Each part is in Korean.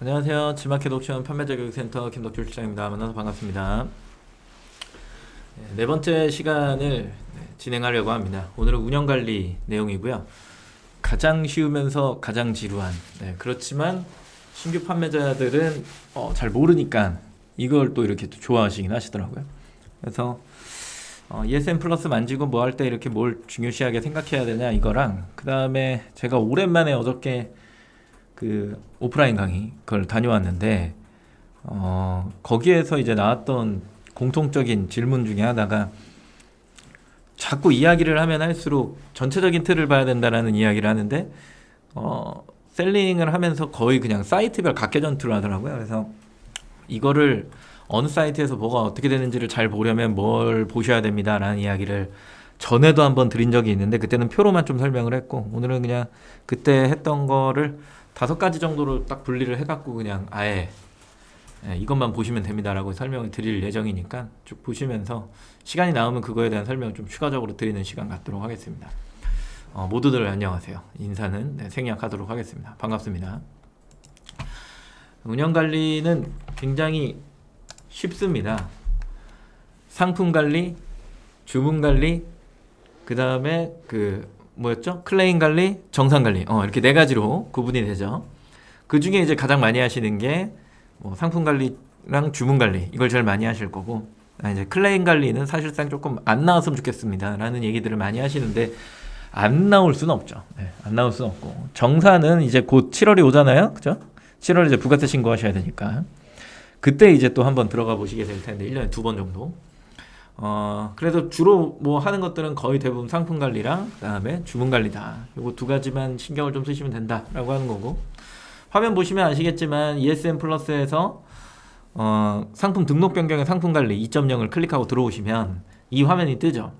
안녕하세요. 지마켓 옵션 판매자 교육센터 김덕주 실장입니다. 만나서 반갑습니다. 네 번째 시간을 진행하려고 합니다. 오늘은 운영관리 내용이고요. 가장 쉬우면서 가장 지루한, 그렇지만 신규 판매자들은 잘 모르니까 이걸 또 이렇게 또 좋아하시긴 하시더라고요. 그래서 ESN 플러스 만지고 뭐 할 때 이렇게 뭘 중요시하게 생각해야 되냐 이거랑, 그 다음에 제가 오랜만에 어저께 그 오프라인 강의 그걸 다녀왔는데 거기에서 이제 나왔던 공통적인 질문 중에 하나가, 자꾸 이야기를 하면 할수록 전체적인 틀을 봐야 된다라는 이야기를 하는데 셀링을 하면서 거의 그냥 사이트별 각계 전투를 하더라고요. 그래서 이거를 어느 사이트에서 뭐가 어떻게 되는지를 잘 보려면 뭘 보셔야 됩니다 라는 이야기를 전에도 한번 드린 적이 있는데, 그때는 표로만 좀 설명을 했고, 오늘은 그냥 그때 했던 거를 5가지 정도로 딱 분리를 해갖고 그냥 아예 이것만 보시면 됩니다 라고 설명을 드릴 예정이니까 쭉 보시면서 시간이 나오면 그거에 대한 설명을 좀 추가적으로 드리는 시간 갖도록 하겠습니다. 모두들 안녕하세요. 인사는 생략하도록 하겠습니다. 반갑습니다. 운영관리는 굉장히 쉽습니다. 상품관리, 주문관리, 그 다음에 클레임 관리, 정산 관리, 이렇게 4가지로 구분이 되죠. 그 중에 이제 가장 많이 하시는 게 상품 관리랑 주문 관리, 이걸 제일 많이 하실 거고, 이제 클레임 관리는 사실상 조금 안 나왔으면 좋겠습니다 라는 얘기들을 많이 하시는데, 안 나올 수는 없죠. 안 나올 수는 없고, 정산은 이제 곧 7월이 오잖아요, 그죠? 7월에 이제 부가세 신고하셔야 되니까 그때 이제 또 한번 들어가 보시게 될 텐데, 1년에 2번 정도. 그래서 주로 뭐 하는 것들은 거의 대부분 상품 관리랑 그다음에 주문 관리다. 요거 2가지만 신경을 좀 쓰시면 된다라고 하는 거고, 화면 보시면 아시겠지만 ESN 플러스에서 상품 등록 변경의 상품 관리 2.0을 클릭하고 들어오시면 이 화면이 뜨죠.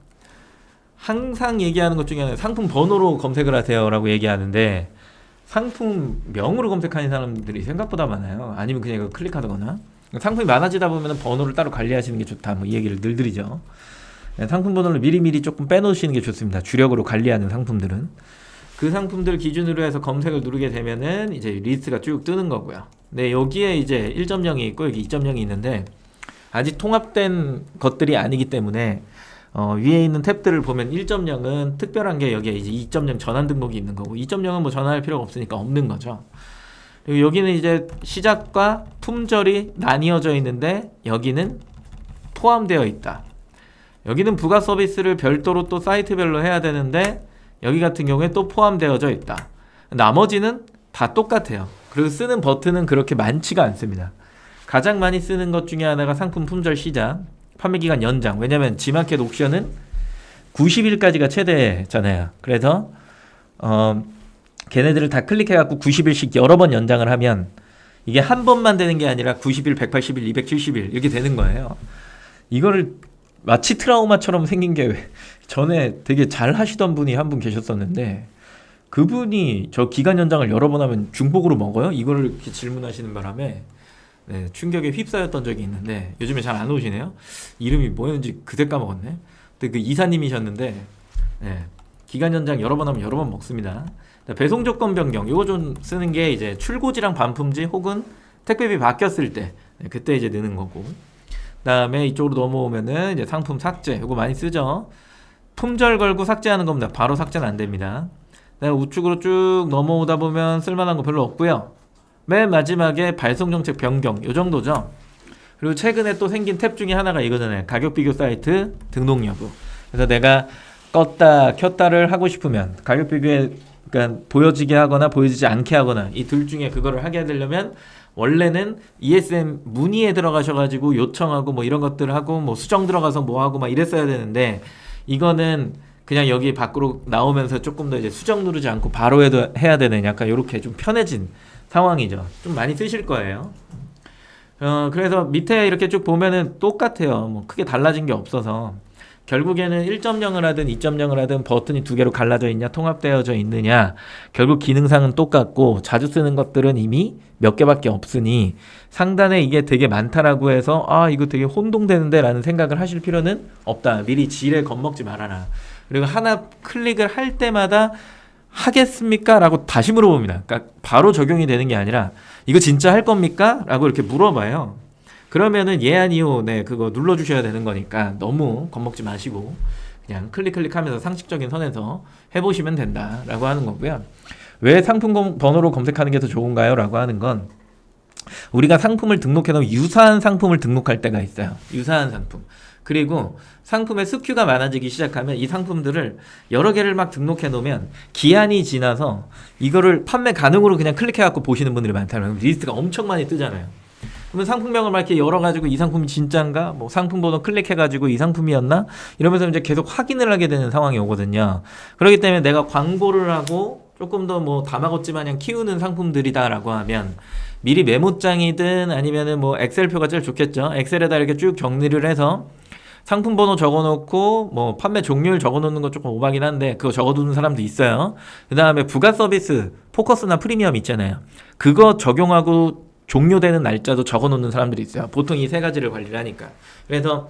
항상 얘기하는 것 중에 하나는 상품 번호로 검색을 하세요라고 얘기하는데, 상품명으로 검색하는 사람들이 생각보다 많아요. 아니면 그냥 이거 클릭하거나. 상품이 많아지다 보면 번호를 따로 관리하시는 게 좋다, 뭐 이 얘기를 늘 드리죠. 상품 번호를 미리미리 조금 빼놓으시는 게 좋습니다. 주력으로 관리하는 상품들은. 그 상품들 기준으로 해서 검색을 누르게 되면은 이제 리스트가 쭉 뜨는 거고요. 네, 여기에 이제 1.0이 있고 여기 2.0이 있는데, 아직 통합된 것들이 아니기 때문에 위에 있는 탭들을 보면 1.0은 특별한 게 여기에 이제 2.0 전환 등록이 있는 거고, 2.0은 뭐 전환할 필요가 없으니까 없는 거죠. 그리고 여기는 이제 시작과 품절이 나뉘어져 있는데, 여기는 포함되어 있다. 여기는 부가 서비스를 별도로 또 사이트별로 해야 되는데, 여기 같은 경우에 또 포함되어져 있다. 나머지는 다 똑같아요. 그리고 쓰는 버튼은 그렇게 많지가 않습니다. 가장 많이 쓰는 것 중에 하나가 상품 품절 시작, 판매기간 연장. 왜냐면 지마켓 옵션은 90일까지가 최대잖아요. 그래서 걔네들을 다 클릭해갖고 90일씩 여러 번 연장을 하면 이게 한 번만 되는 게 아니라 90일, 180일, 270일 이렇게 되는 거예요. 이거를 마치 트라우마처럼 생긴 게, 전에 되게 잘 하시던 분이 한 분 계셨었는데, 그분이 저 기간 연장을 여러 번 하면 중복으로 먹어요? 이거를 이렇게 질문하시는 바람에 충격에 휩싸였던 적이 있는데, 요즘에 잘 안 오시네요. 이름이 뭐였는지 그새 까먹었네. 근데 그 이사님이셨는데, 기간 연장 여러 번 하면 여러 번 먹습니다. 배송 조건 변경, 이거 좀 쓰는 게 이제 출고지랑 반품지 혹은 택배비 바뀌었을 때, 그때 이제 넣는 거고, 그다음에 이쪽으로 넘어오면은 이제 상품 삭제, 이거 많이 쓰죠. 품절 걸고 삭제하는 겁니다. 바로 삭제는 안 됩니다. 우측으로 쭉 넘어오다 보면 쓸만한 거 별로 없고요. 맨 마지막에 발송 정책 변경, 요 정도죠. 그리고 최근에 또 생긴 탭 중에 하나가 이거잖아요. 가격 비교 사이트 등록 여부. 그래서 내가 껐다 켰다를 하고 싶으면 가격 비교에, 그러니까 보여지게 하거나 보여지지 않게 하거나 이 둘 중에 그거를 하게 되려면, 원래는 ESN 문의에 들어가셔가지고 요청하고 뭐 이런 것들을 하고 뭐 수정 들어가서 뭐 하고 막 이랬어야 되는데, 이거는 그냥 여기 밖으로 나오면서 조금 더 이제 수정 누르지 않고 바로 해야 되는, 약간 이렇게 좀 편해진 상황이죠. 좀 많이 쓰실 거예요. 그래서 밑에 이렇게 쭉 보면은 똑같아요. 뭐 크게 달라진 게 없어서, 결국에는 1.0을 하든 2.0을 하든 버튼이 2개로 갈라져 있냐, 통합되어져 있느냐, 결국 기능상은 똑같고, 자주 쓰는 것들은 이미 몇 개밖에 없으니 상단에 이게 되게 많다라고 해서 이거 되게 혼동되는데 라는 생각을 하실 필요는 없다. 미리 지레 겁먹지 말아라. 그리고 하나 클릭을 할 때마다 하겠습니까? 라고 다시 물어봅니다. 그러니까 바로 적용이 되는 게 아니라 이거 진짜 할 겁니까? 라고 이렇게 물어봐요. 그러면은 예 아니요 네 그거 눌러주셔야 되는 거니까 너무 겁먹지 마시고 그냥 클릭하면서 상식적인 선에서 해보시면 된다라고 하는 거고요. 왜 상품 번호로 검색하는 게 더 좋은가요? 라고 하는 건 우리가 상품을 등록해놓으면 유사한 상품을 등록할 때가 있어요. 유사한 상품. 그리고 상품의 스큐가 많아지기 시작하면 이 상품들을 여러 개를 막 등록해 놓으면 기한이 지나서 이거를 판매 가능으로 그냥 클릭해 갖고 보시는 분들이 많다면 리스트가 엄청 많이 뜨잖아요. 그러면 상품명을 막 이렇게 열어가지고 이 상품이 진짠가? 뭐 상품 번호 클릭해가지고 이 상품이었나? 이러면서 이제 계속 확인을 하게 되는 상황이 오거든요. 그렇기 때문에 내가 광고를 하고 조금 더 뭐 다마고찌 마냥 키우는 상품들이다라고 하면 미리 메모장이든 아니면은 뭐 엑셀표가 제일 좋겠죠. 엑셀에다 이렇게 쭉 정리를 해서 상품 번호 적어놓고 뭐 판매 종료일 적어놓는 거 조금 오바긴 한데 그거 적어두는 사람도 있어요. 그 다음에 부가 서비스 포커스나 프리미엄 있잖아요. 그거 적용하고 종료되는 날짜도 적어놓는 사람들이 있어요. 보통 이 세 가지를 관리를 하니까. 그래서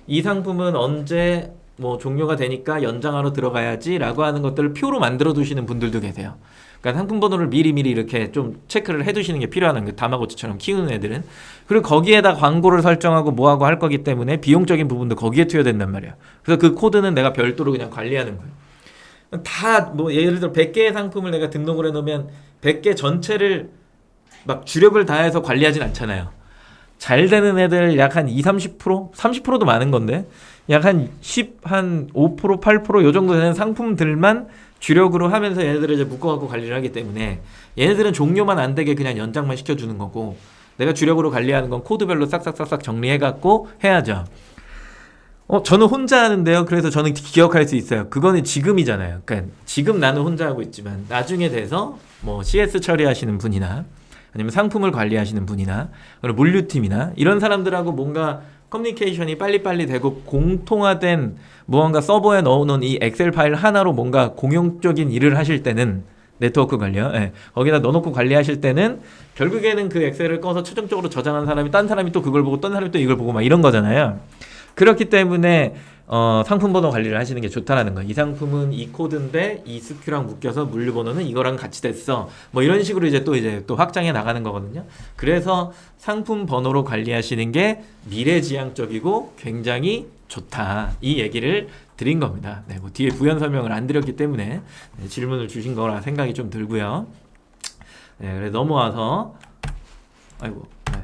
이 상품은 언제 뭐 종료가 되니까 연장하러 들어가야지 라고 하는 것들을 표로 만들어 두시는 분들도 계세요. 그러니까 상품 번호를 미리미리 이렇게 좀 체크를 해 두시는 게 필요한 게 다마고치처럼 키우는 애들은. 그리고 거기에다 광고를 설정하고 뭐하고 할 거기 때문에 비용적인 부분도 거기에 투여된단 말이야. 그래서 그 코드는 내가 별도로 그냥 관리하는 거예요. 다 뭐 예를 들어 100개의 상품을 내가 등록을 해 놓으면 100개 전체를 막 주력을 다해서 관리하진 않잖아요. 잘 되는 애들 약 한 20-30%? 30%도 많은 건데 약 한 5%, 8%요 정도 되는 상품들만 주력으로 하면서 얘네들을 이제 묶어갖고 관리를 하기 때문에 얘네들은 종료만 안 되게 그냥 연장만 시켜주는 거고 내가 주력으로 관리하는 건 코드별로 싹싹싹싹 정리해갖고 해야죠. 저는 혼자 하는데요. 그래서 저는 기억할 수 있어요. 그거는 지금이잖아요. 그러니까 지금 나는 혼자 하고 있지만 나중에 돼서 뭐 CS 처리하시는 분이나 아니면 상품을 관리하시는 분이나 물류팀이나 이런 사람들하고 뭔가 커뮤니케이션이 빨리빨리 되고 공통화된 무언가 서버에 넣어놓은 이 엑셀 파일 하나로 뭔가 공용적인 일을 하실 때는 네트워크 관리요. 네. 거기다 넣어놓고 관리하실 때는 결국에는 그 엑셀을 꺼서 최종적으로 저장한 사람이 딴 사람이 또 그걸 보고 딴 사람이 또 이걸 보고 막 이런 거잖아요. 그렇기 때문에 상품 번호 관리를 하시는 게 좋다라는 거예요. 이 상품은 이 코드인데 이 스큐랑 묶여서 물류 번호는 이거랑 같이 됐어. 뭐 이런 식으로 이제 또 확장해 나가는 거거든요. 그래서 상품 번호로 관리하시는 게 미래지향적이고 굉장히 좋다. 이 얘기를 드린 겁니다. 네, 뭐 뒤에 부연 설명을 안 드렸기 때문에 네, 질문을 주신 거라 생각이 좀 들고요. 네, 그래 넘어와서 아이고. 네.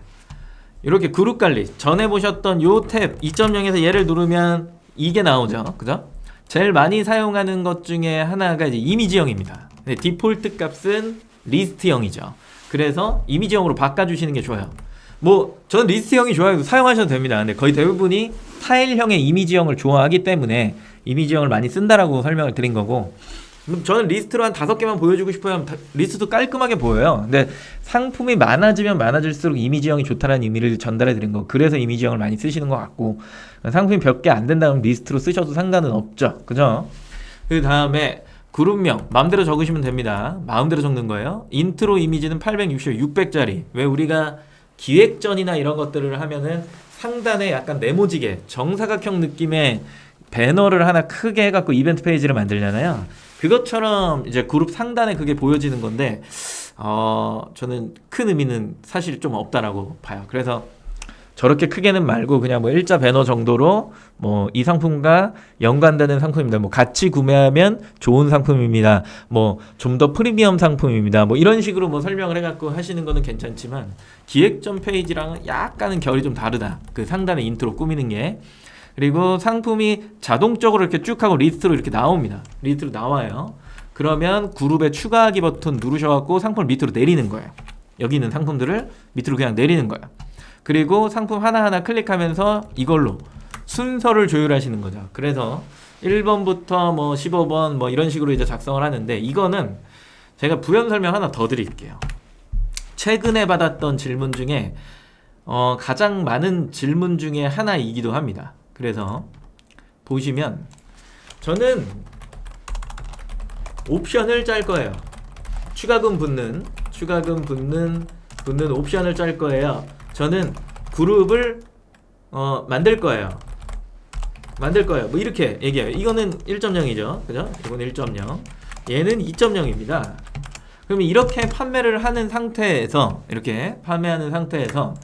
이렇게 그룹 관리 전에 보셨던 요 탭 2.0에서 얘를 누르면 이게 나오죠. 그죠? 제일 많이 사용하는 것 중에 하나가 이제 이미지형입니다. 네, 디폴트 값은 리스트형이죠. 그래서 이미지형으로 바꿔주시는 게 좋아요. 뭐 저는 리스트형이 좋아요. 사용하셔도 됩니다. 근데 거의 대부분이 파일형의 이미지형을 좋아하기 때문에 이미지형을 많이 쓴다라고 설명을 드린 거고 저는 리스트로 한 5개만 보여주고 싶어요. 리스트도 깔끔하게 보여요. 근데 상품이 많아지면 많아질수록 이미지형이 좋다는 의미를 전달해 드린 거. 그래서 이미지형을 많이 쓰시는 것 같고 상품이 몇 개 안 된다면 리스트로 쓰셔도 상관은 없죠. 그죠? 그 다음에 그룹명 마음대로 적으시면 됩니다. 마음대로 적는 거예요. 인트로 이미지는 860, 600짜리. 왜 우리가 기획전이나 이런 것들을 하면은 상단에 약간 네모지게 정사각형 느낌의 배너를 하나 크게 해갖고 이벤트 페이지를 만들잖아요. 그것처럼 이제 그룹 상단에 그게 보여지는 건데 저는 큰 의미는 사실 좀 없다라고 봐요. 그래서 저렇게 크게는 말고 그냥 뭐 일자 배너 정도로 뭐 이 상품과 연관되는 상품입니다. 뭐 같이 구매하면 좋은 상품입니다. 뭐 좀 더 프리미엄 상품입니다. 뭐 이런 식으로 뭐 설명을 해갖고 하시는 거는 괜찮지만 기획전 페이지랑은 약간은 결이 좀 다르다. 그 상단에 인트로 꾸미는 게. 그리고 상품이 자동적으로 이렇게 쭉 하고 리스트로 이렇게 나옵니다. 리스트로 나와요. 그러면 그룹에 추가하기 버튼 누르셔갖고 상품을 밑으로 내리는 거예요. 여기 있는 상품들을 밑으로 그냥 내리는 거예요. 그리고 상품 하나하나 클릭하면서 이걸로 순서를 조율하시는 거죠. 그래서 1번부터 뭐 15번 뭐 이런 식으로 이제 작성을 하는데 이거는 제가 부연 설명 하나 더 드릴게요. 최근에 받았던 질문 중에 가장 많은 질문 중에 하나이기도 합니다. 그래서 보시면 저는 옵션을 짤 거예요. 추가금 붙는 옵션을 짤 거예요. 저는 그룹을 만들 거예요. 뭐 이렇게 얘기해요. 이거는 1.0이죠. 그죠? 이건 1.0. 얘는 2.0입니다. 그러면 이렇게 판매를 하는 상태에서 이렇게 판매하는 상태에서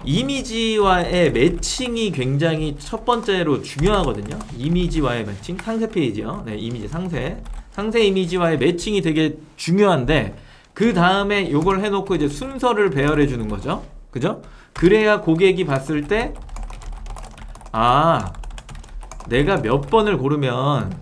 이미지와의 매칭이 굉장히 첫 번째로 중요하거든요. 이미지와의 매칭, 상세 페이지요. 네, 이미지 상세 이미지와의 매칭이 되게 중요한데 그 다음에 요걸 해놓고 이제 순서를 배열해 주는 거죠. 그죠? 그래야 고객이 봤을 때 아, 내가 몇 번을 고르면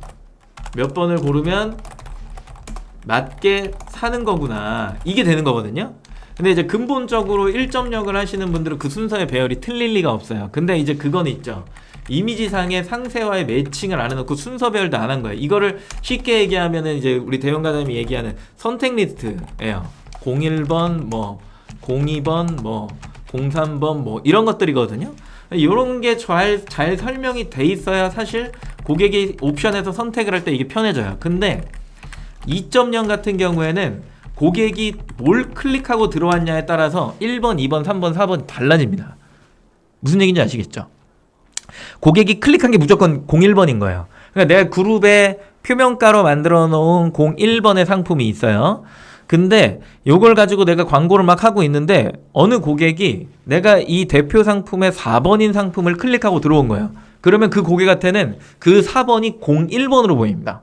맞게 사는 거구나, 이게 되는 거거든요. 근데 이제 근본적으로 1.0을 하시는 분들은 그 순서의 배열이 틀릴 리가 없어요. 근데 이제 그건 있죠. 이미지상의 상세와의 매칭을 안 해놓고 순서 배열도 안 한 거예요. 이거를 쉽게 얘기하면은 이제 우리 대형가담이 얘기하는 선택 리스트예요. 01번, 뭐 02번, 뭐 03번, 뭐 이런 것들이거든요. 이런 게 잘 설명이 돼 있어야 사실 고객이 옵션에서 선택을 할 때 이게 편해져요. 근데 2.0 같은 경우에는 고객이 뭘 클릭하고 들어왔냐에 따라서 1번, 2번, 3번, 4번 달라집니다. 무슨 얘기인지 아시겠죠? 고객이 클릭한 게 무조건 01번인 거예요. 그러니까 내가 그룹에 표명가로 만들어 놓은 01번의 상품이 있어요. 근데 요걸 가지고 내가 광고를 막 하고 있는데 어느 고객이 내가 이 대표 상품의 4번인 상품을 클릭하고 들어온 거예요. 그러면 그 고객한테는 그 4번이 01번으로 보입니다.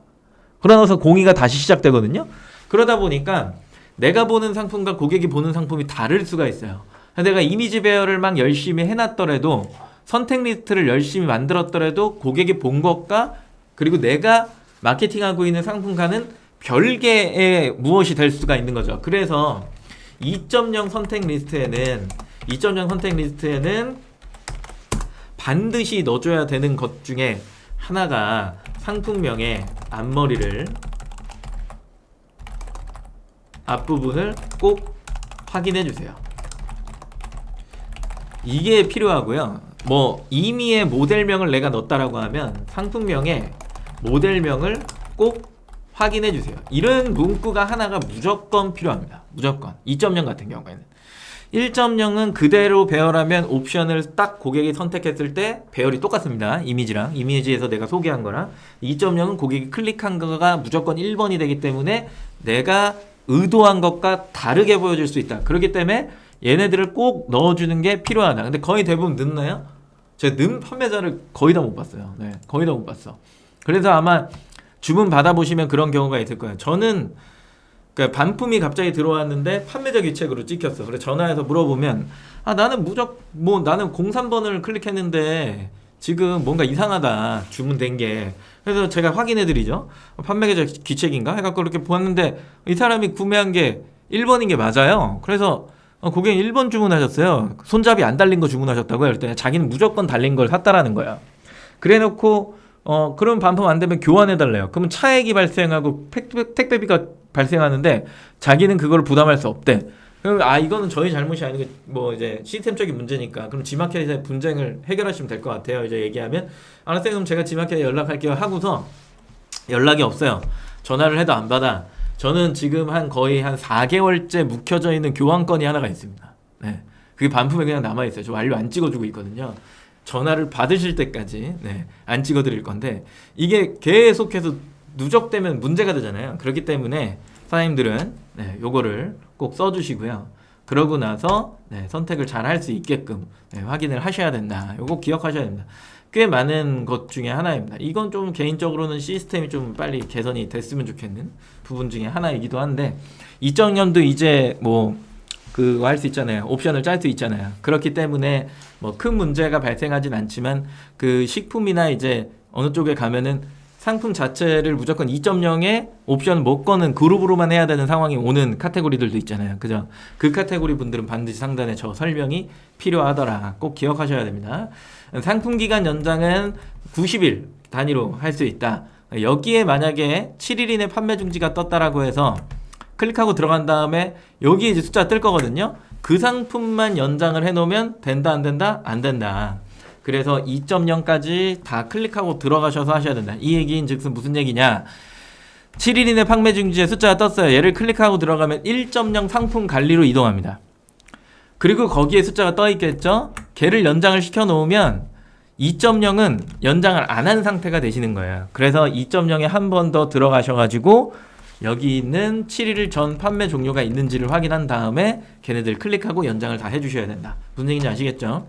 그러면서 02가 다시 시작되거든요. 그러다 보니까 내가 보는 상품과 고객이 보는 상품이 다를 수가 있어요. 내가 이미지 배열을 막 열심히 해놨더라도, 선택 리스트를 열심히 만들었더라도 고객이 본 것과 그리고 내가 마케팅하고 있는 상품과는 별개의 무엇이 될 수가 있는 거죠. 그래서 2.0 선택 리스트에는 반드시 넣어줘야 되는 것 중에 하나가 상품명의 앞부분을 꼭 확인해 주세요. 이게 필요하고요. 뭐 임의의 모델명을 내가 넣었다라고 하면 상품명의 모델명을 꼭 확인해 주세요. 이런 문구가 하나가 무조건 필요합니다. 무조건. 2.0 같은 경우에는. 1.0은 그대로 배열하면 옵션을 딱 고객이 선택했을 때 배열이 똑같습니다. 이미지에서 내가 소개한 거랑. 2.0은 고객이 클릭한 거가 무조건 1번이 되기 때문에 내가 의도한 것과 다르게 보여줄 수 있다. 그렇기 때문에 얘네들을 꼭 넣어주는 게 필요하다. 근데 거의 대부분 넣나요? 제가 넣은 판매자를 거의 다 못 봤어요. 네, 거의 다 못 봤어. 그래서 아마 주문 받아보시면 그런 경우가 있을 거예요. 저는 그러니까 반품이 갑자기 들어왔는데 판매자 규칙으로 찍혔어. 그래서 전화해서 물어보면 나는 나는 03번을 클릭했는데 지금 뭔가 이상하다, 주문된 게. 그래서 제가 확인해드리죠. 판매자 귀책인가 해갖고 이렇게 보았는데 이 사람이 구매한 게 1번인 게 맞아요. 그래서 고객님 1번 주문하셨어요. 손잡이 안 달린 거 주문하셨다고요. 그랬더니 자기는 무조건 달린 걸 샀다라는 거야. 그래놓고 그럼 반품 안 되면 교환해달래요. 그러면 차액이 발생하고 택배비가 발생하는데 자기는 그걸 부담할 수 없대. 그럼 이거는 저희 잘못이 아니고 뭐 이제 시스템적인 문제니까 그럼 지마켓의 분쟁을 해결하시면 될 것 같아요. 이제 얘기하면 알았어요. 그럼 제가 지마켓에 연락할게요 하고서 연락이 없어요. 전화를 해도 안 받아. 저는 지금 거의 한 4개월째 묵혀져 있는 교환권이 하나가 있습니다. 네, 그게 반품에 그냥 남아 있어요. 저 완료 안 찍어주고 있거든요. 전화를 받으실 때까지 안 찍어드릴 건데 이게 계속해서 누적되면 문제가 되잖아요. 그렇기 때문에 사장님들은 요거를 꼭 써주시고요. 그러고 나서 선택을 잘 할 수 있게끔 확인을 하셔야 된다. 요거 기억하셔야 됩니다. 꽤 많은 것 중에 하나입니다. 이건 좀 개인적으로는 시스템이 좀 빨리 개선이 됐으면 좋겠는 부분 중에 하나이기도 한데 2.0도 이제 그거 할 수 있잖아요. 옵션을 짤 수 있잖아요. 그렇기 때문에 큰 문제가 발생하진 않지만 그 식품이나 이제 어느 쪽에 가면은 상품 자체를 무조건 2.0에 옵션 못 거는 그룹으로만 해야 되는 상황이 오는 카테고리들도 있잖아요. 그죠? 그 카테고리 분들은 반드시 상단에 저 설명이 필요하더라. 꼭 기억하셔야 됩니다. 상품 기간 연장은 90일 단위로 할 수 있다. 여기에 만약에 7일 이내 판매 중지가 떴다라고 해서 클릭하고 들어간 다음에 여기에 이제 숫자 뜰 거거든요. 그 상품만 연장을 해놓으면 된다 안 된다? 안 된다. 그래서 2.0까지 다 클릭하고 들어가셔서 하셔야 된다. 이 얘기인 즉슨 무슨 얘기냐? 7일 이내 판매 중지에 숫자가 떴어요. 얘를 클릭하고 들어가면 1.0 상품 관리로 이동합니다. 그리고 거기에 숫자가 떠 있겠죠? 걔를 연장을 시켜 놓으면 2.0은 연장을 안 한 상태가 되시는 거예요. 그래서 2.0에 한 번 더 들어가셔가지고 여기 있는 7일 전 판매 종료가 있는지를 확인한 다음에 걔네들 클릭하고 연장을 다 해주셔야 된다. 무슨 얘기인지 아시겠죠?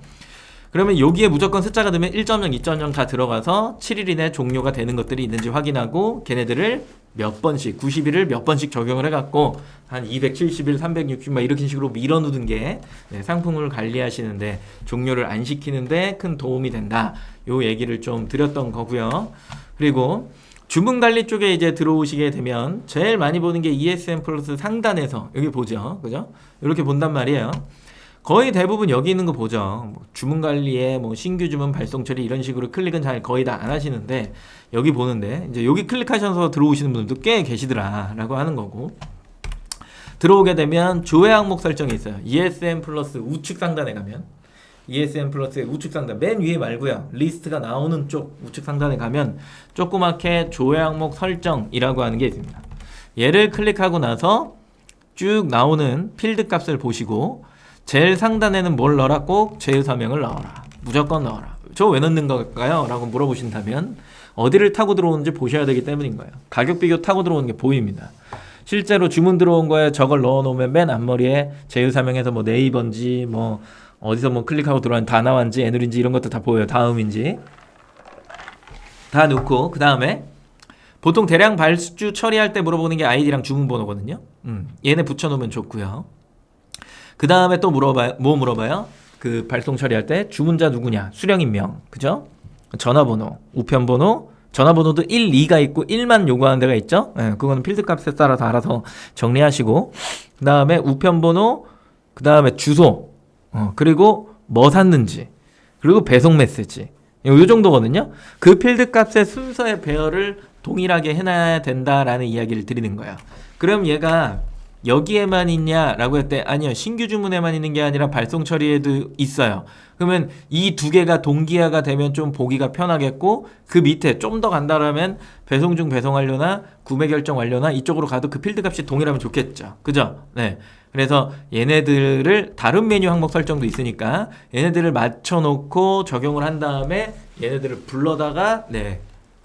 그러면 여기에 무조건 숫자가 되면 1.0, 2.0 다 들어가서 7일 이내 종료가 되는 것들이 있는지 확인하고 걔네들을 몇 번씩 90일을 몇 번씩 적용을 해갖고 한 270일, 360 막 이렇게 식으로 밀어놓는 게 상품을 관리하시는데 종료를 안 시키는데 큰 도움이 된다. 요 얘기를 좀 드렸던 거고요. 그리고 주문 관리 쪽에 이제 들어오시게 되면 제일 많이 보는 게 ESN 플러스 상단에서 여기 보죠, 그죠? 이렇게 본단 말이에요. 거의 대부분 여기 있는 거 보죠. 뭐 주문 관리에 뭐 신규 주문 발송 처리 이런 식으로 클릭은 잘 거의 다 안 하시는데 여기 보는데 이제 여기 클릭하셔서 들어오시는 분들도 꽤 계시더라라고 하는 거고. 들어오게 되면 조회 항목 설정이 있어요. ESN 플러스 우측 상단에 가면 ESN 플러스의 우측 상단 맨 위에 말고요. 리스트가 나오는 쪽 우측 상단에 가면 조그맣게 조회 항목 설정이라고 하는 게 있습니다. 얘를 클릭하고 나서 쭉 나오는 필드 값을 보시고 제일 상단에는 뭘 넣어라? 꼭 제휴서명을 넣어라. 무조건 넣어라. 저 왜 넣는 걸까요? 라고 물어보신다면 어디를 타고 들어오는지 보셔야 되기 때문인 거예요. 가격 비교 타고 들어오는 게 보입니다. 실제로 주문 들어온 거에 저걸 넣어놓으면 맨 앞머리에 제휴서명에서 뭐 네이버인지 뭐 어디서 뭐 클릭하고 들어왔는지 다나와인지 애누리인지 이런 것도 다 보여요. 다음인지 다 넣고 그 다음에 보통 대량 발주 처리할 때 물어보는 게 아이디랑 주문번호거든요. 얘네 붙여놓으면 좋고요. 그 다음에 또 물어봐요. 뭐 물어봐요? 그 발송 처리할 때 주문자 누구냐? 수령인명, 그죠? 전화번호, 우편번호, 전화번호도 1, 2가 있고 1만 요구하는 데가 있죠? 네, 그거는 필드 값에 따라서 알아서 정리하시고 그 다음에 우편번호, 그 다음에 주소, 그리고 뭐 샀는지, 그리고 배송 메시지. 요 정도거든요. 그 필드 값의 순서의 배열을 동일하게 해놔야 된다라는 이야기를 드리는 거예요. 그럼 얘가 여기에만 있냐라고 할 때 아니요, 신규 주문에만 있는 게 아니라 발송 처리에도 있어요. 그러면 이 두 개가 동기화가 되면 좀 보기가 편하겠고 그 밑에 좀 더 간다라면 배송 중 배송 완료나 구매 결정 완료나 이쪽으로 가도 그 필드 값이 동일하면 좋겠죠. 그죠? 네. 그래서 얘네들을 다른 메뉴 항목 설정도 있으니까 얘네들을 맞춰놓고 적용을 한 다음에 얘네들을 불러다가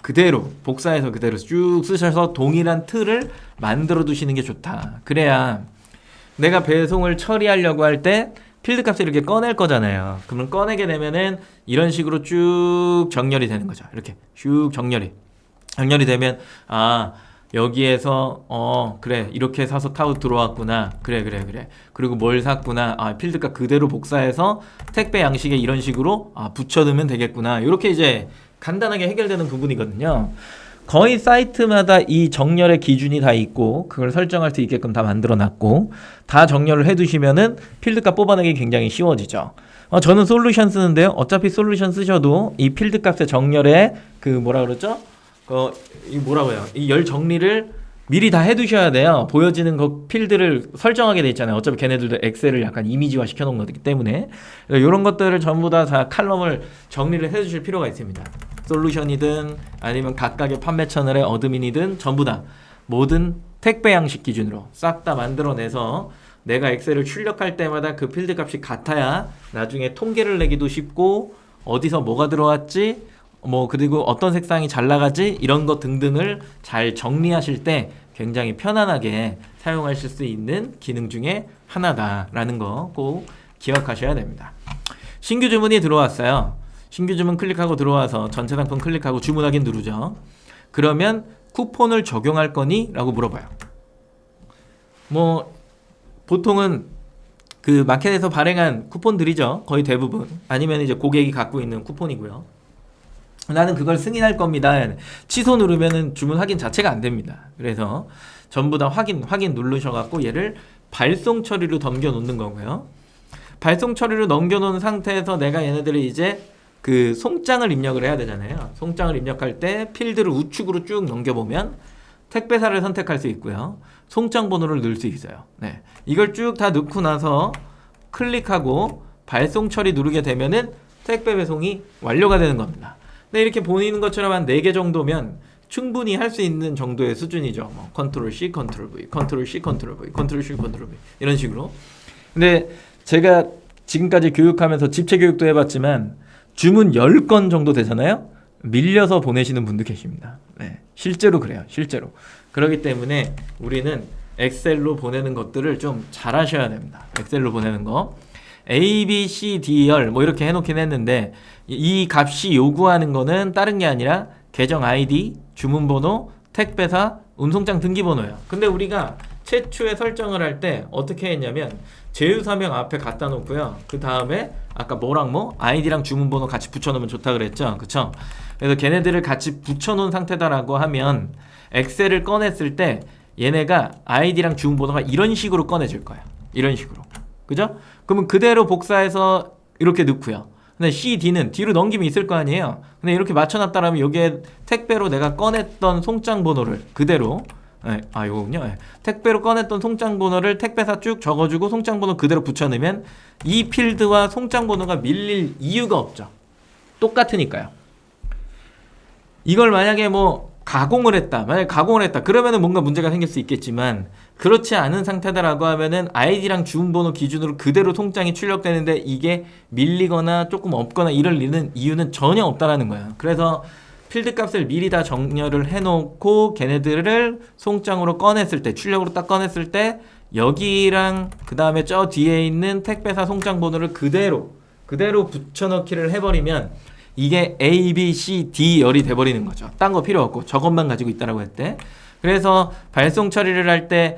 그대로 복사해서 그대로 쭉 쓰셔서 동일한 틀을 만들어 두시는 게 좋다. 그래야 내가 배송을 처리하려고 할 때 필드 값을 이렇게 꺼낼 거잖아요. 그러면 꺼내게 되면은 이런 식으로 쭉 정렬이 되는 거죠. 이렇게 쭉 정렬이 되면 여기에서 그래 이렇게 사서 타고 들어왔구나. 그래 그리고 뭘 샀구나. 필드 값 그대로 복사해서 택배 양식에 이런 식으로 붙여두면 되겠구나. 이렇게 이제 간단하게 해결되는 부분이거든요. 거의 사이트마다 이 정렬의 기준이 다 있고 그걸 설정할 수 있게끔 다 만들어놨고 다 정렬을 해두시면은 필드값 뽑아내기 굉장히 쉬워지죠. 저는 솔루션 쓰는데요. 어차피 솔루션 쓰셔도 이 필드값의 정렬에 그 뭐라 그러죠? 이 뭐라고요? 이 열 정리를 미리 다 해두셔야 돼요. 보여지는 그 필드를 설정하게 돼 있잖아요. 어차피 걔네들도 엑셀을 약간 이미지화 시켜놓은 거기 때문에 이런 것들을 전부 다 칼럼을 정리를 해주실 필요가 있습니다. 솔루션이든 아니면 각각의 판매 채널의 어드민이든 전부 다 모든 택배 양식 기준으로 싹 다 만들어내서 내가 엑셀을 출력할 때마다 그 필드 값이 같아야 나중에 통계를 내기도 쉽고 어디서 뭐가 들어왔지 그리고 어떤 색상이 잘 나가지 이런 것 등등을 잘 정리하실 때 굉장히 편안하게 사용하실 수 있는 기능 중에 하나다라는 거 꼭 기억하셔야 됩니다. 신규 주문이 들어왔어요. 신규 주문 클릭하고 들어와서 전체 상품 클릭하고 주문 확인 누르죠. 그러면 쿠폰을 적용할 거니? 라고 물어봐요. 보통은 그 마켓에서 발행한 쿠폰들이죠. 거의 대부분. 아니면 이제 고객이 갖고 있는 쿠폰이고요. 나는 그걸 승인할 겁니다. 취소 누르면은 주문 확인 자체가 안 됩니다. 그래서 전부 다 확인 누르셔갖고 얘를 발송 처리로 넘겨놓는 거고요. 발송 처리로 넘겨놓은 상태에서 내가 얘네들을 이제 그 송장을 입력을 해야 되잖아요. 송장을 입력할 때 필드를 우측으로 쭉 넘겨보면 택배사를 선택할 수 있고요. 송장 번호를 넣을 수 있어요. 이걸 쭉 다 넣고 나서 클릭하고 발송 처리 누르게 되면은 택배 배송이 완료가 되는 겁니다. 근데 이렇게 보이는 것처럼 한 4개 정도면 충분히 할 수 있는 정도의 수준이죠. 컨트롤 C, 컨트롤 V, 컨트롤 C, 컨트롤 V, 컨트롤 C, 컨트롤 V 이런 식으로. 근데 제가 지금까지 교육하면서 집체 교육도 해봤지만 주문 10건 정도 되잖아요. 밀려서 보내시는 분도 계십니다. 네, 실제로 그래요. 실제로. 그렇기 때문에 우리는 엑셀로 보내는 것들을 좀 잘 하셔야 됩니다. 엑셀로 보내는 거. A, B, C, D, 열 뭐 이렇게 해놓긴 했는데 이 값이 요구하는 거는 다른 게 아니라 계정 아이디, 주문번호, 택배사, 운송장 등기번호예요. 근데 우리가 최초에 설정을 할 때 어떻게 했냐면 제휴사명 앞에 갖다 놓고요. 그 다음에 아까 뭐랑 뭐 아이디랑 주문번호 같이 붙여놓으면 좋다 그랬죠. 그쵸? 그래서 걔네들을 같이 붙여놓은 상태다라고 하면 엑셀을 꺼냈을 때 얘네가 아이디랑 주문번호가 이런 식으로 꺼내질 거예요. 이런 식으로. 그죠? 그러면 그대로 복사해서 이렇게 넣고요. 근데 C, D는 뒤로 넘김이 있을 거 아니에요. 근데 이렇게 맞춰놨다라면 여기에 택배로 내가 꺼냈던 송장 번호를 그대로 이거군요. 택배로 꺼냈던 송장 번호를 택배사 쭉 적어주고 송장 번호 그대로 붙여넣으면 이 필드와 송장 번호가 밀릴 이유가 없죠. 똑같으니까요. 이걸 만약에 뭐 가공을 했다. 만약에 가공을 했다. 그러면은 뭔가 문제가 생길 수 있겠지만 그렇지 않은 상태다라고 하면은 아이디랑 주문번호 기준으로 그대로 송장이 출력되는데 이게 밀리거나 조금 없거나 이럴 이유는 전혀 없다라는 거예요. 그래서 필드 값을 미리 다 정렬을 해놓고 걔네들을 송장으로 꺼냈을 때 출력으로 딱 꺼냈을 때 여기랑 그 다음에 저 뒤에 있는 택배사 송장 번호를 그대로 붙여넣기를 해버리면 이게 A, B, C, D 열이 돼버리는 거죠. 딴 거 필요 없고 저것만 가지고 있다라고 했대. 그래서 발송 처리를 할 때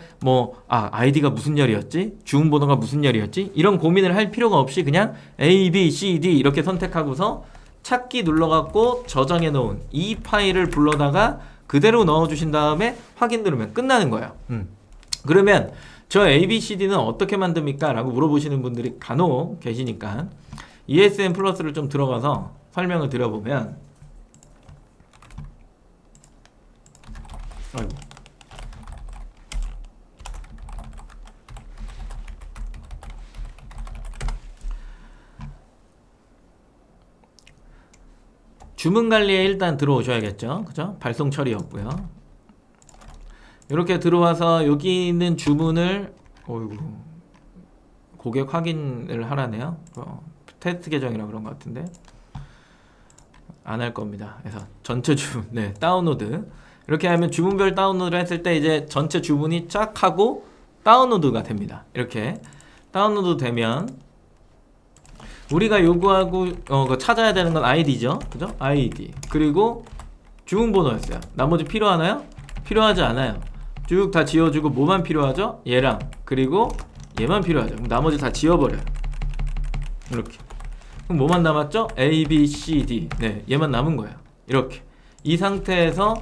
아이디가 무슨 열이었지? 주문번호가 무슨 열이었지? 이런 고민을 할 필요가 없이 그냥 A, B, C, D 이렇게 선택하고서 찾기 눌러갖고 저장해 놓은 이 파일을 불러다가 그대로 넣어주신 다음에 확인 누르면 끝나는 거예요. 그러면 저 ABCD는 어떻게 만듭니까? 라고 물어보시는 분들이 간혹 계시니까 ESN 플러스를 좀 들어가서 설명을 드려보면 주문 관리에 일단 들어오셔야겠죠. 그죠? 발송 처리였고요. 이렇게 들어와서 여기 있는 주문을 고객 확인을 하라네요. 테스트 계정이라 그런 것 같은데 안 할 겁니다. 그래서 전체 주문 다운로드 이렇게 하면 주문별 다운로드를 했을 때 이제 전체 주문이 쫙 하고 다운로드가 됩니다. 이렇게 다운로드 되면 우리가 요구하고 찾아야 되는 건 아이디죠. 그죠? 아이디 그리고 주문번호였어요. 나머지 필요하나요? 필요하지 않아요. 쭉 다 지워주고 뭐만 필요하죠? 얘랑 그리고 얘만 필요하죠. 그럼 나머지 다 지워버려요. 이렇게. 그럼 뭐만 남았죠? A, B, C, D. 얘만 남은 거예요. 이렇게. 이 상태에서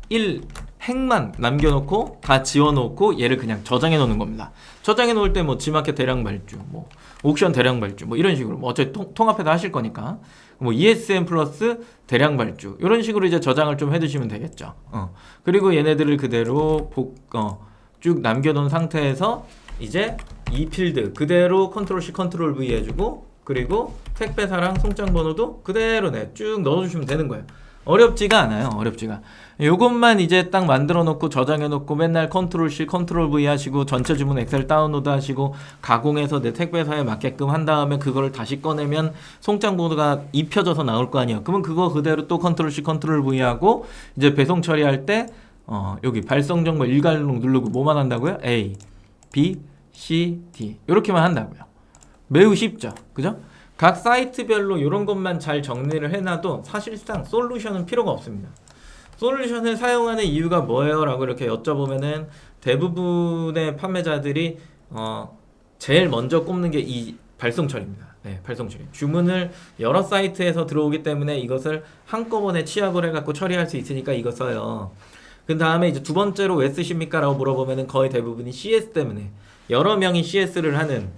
1 행만 남겨놓고 다 지워놓고 얘를 그냥 저장해 놓는 겁니다. 저장해 놓을 때 뭐 지마켓 대량 발주, 뭐 옥션 대량 발주, 뭐 이런 식으로 뭐 어차피 통합해서 하실 거니까 뭐 ESN 플러스 대량 발주 이런 식으로 이제 저장을 좀 해두시면 되겠죠. 그리고 얘네들을 그대로 쭉 남겨놓은 상태에서 이제 이 필드 그대로 컨트롤 C 컨트롤 V 해주고 그리고 택배사랑 송장 번호도 그대로 쭉 넣어주시면 되는 거예요. 어렵지가 않아요. 어렵지가. 요것만 이제 딱 만들어 놓고 저장해 놓고 맨날 컨트롤 C 컨트롤 V 하시고 전체 주문 엑셀 다운로드 하시고 가공해서 내 택배사에 맞게끔 한 다음에 그거를 다시 꺼내면 송장 번호가 입혀져서 나올 거 아니에요. 그러면 그거 그대로 또 컨트롤 C 컨트롤 V 하고 이제 배송 처리할 때 여기 발송 정보 일괄록 누르고 뭐만 한다고요? A, B, C, D 이렇게만 한다고요. 매우 쉽죠. 그죠? 각 사이트별로 이런 것만 잘 정리를 해놔도 사실상 솔루션은 필요가 없습니다. 솔루션을 사용하는 이유가 뭐예요? 라고 이렇게 여쭤보면은 대부분의 판매자들이 제일 먼저 꼽는 게 이 발송 처리입니다. 발송 처리. 주문을 여러 사이트에서 들어오기 때문에 이것을 한꺼번에 취합을 해갖고 처리할 수 있으니까 이거 써요. 그 다음에 이제 두 번째로 왜 쓰십니까? 라고 물어보면은 거의 대부분이 CS 때문에 여러 명이 CS를 하는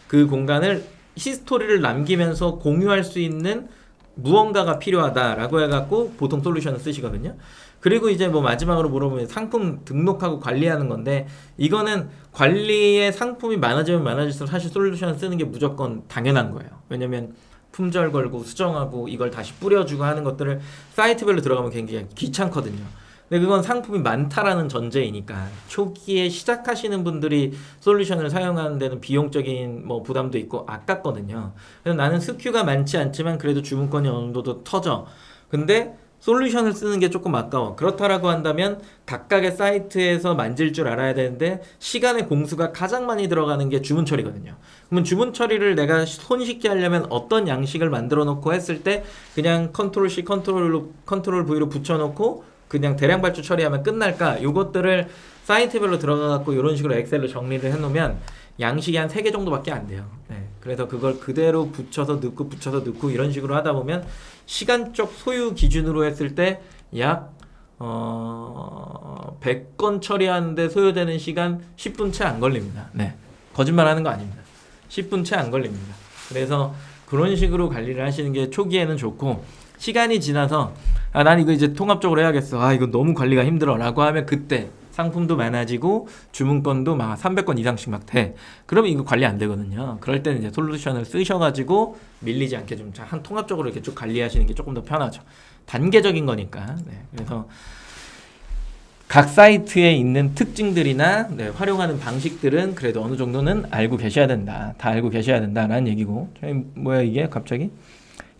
그 공간을 히스토리를 남기면서 공유할 수 있는 무언가가 필요하다라고 해갖고 보통 솔루션을 쓰시거든요. 그리고 이제 뭐 마지막으로 물어보면 상품 등록하고 관리하는 건데 이거는 관리의 상품이 많아지면 많아질수록 사실 솔루션을 쓰는 게 무조건 당연한 거예요. 왜냐면 품절 걸고 수정하고 이걸 다시 뿌려주고 하는 것들을 사이트별로 들어가면 굉장히 귀찮거든요. 근데 그건 상품이 많다라는 전제이니까 초기에 시작하시는 분들이 솔루션을 사용하는 데는 비용적인 뭐 부담도 있고 아깝거든요. 그래서 나는 스큐가 많지 않지만 그래도 주문권이 어느 정도 더 터져. 근데 솔루션을 쓰는 게 조금 아까워. 그렇다라고 한다면 각각의 사이트에서 만질 줄 알아야 되는데 시간의 공수가 가장 많이 들어가는 게 주문 처리거든요. 그러면 주문 처리를 내가 손쉽게 하려면 어떤 양식을 만들어 놓고 했을 때 그냥 컨트롤 C, 컨트롤 V로 붙여놓고 그냥 대량 발주 처리하면 끝날까? 요것들을 사이트별로 들어가갖고 이런 식으로 엑셀로 정리를 해놓으면 양식이 한 3개 정도밖에 안 돼요. 네. 그래서 그걸 그대로 붙여서 넣고 이런 식으로 하다 보면 시간적 소유 기준으로 했을 때 약 100건 처리하는데 소요되는 시간 10분 채 안 걸립니다. 네. 거짓말 하는 거 아닙니다. 10분 채 안 걸립니다. 그래서 그런 식으로 관리를 하시는 게 초기에는 좋고 시간이 지나서 난 이거 이제 통합적으로 해야겠어. 이거 너무 관리가 힘들어 라고 하면 그때 상품도 많아지고 주문건도 막 300건 이상씩 막 돼. 그러면 이거 관리 안 되거든요. 그럴 때는 이제 솔루션을 쓰셔가지고 밀리지 않게 좀 한 통합적으로 이렇게 쭉 관리하시는 게 조금 더 편하죠. 단계적인 거니까. 네. 그래서 각 사이트에 있는 특징들이나 활용하는 방식들은 그래도 어느 정도는 알고 계셔야 된다. 다 알고 계셔야 된다라는 얘기고. 뭐야 이게 갑자기?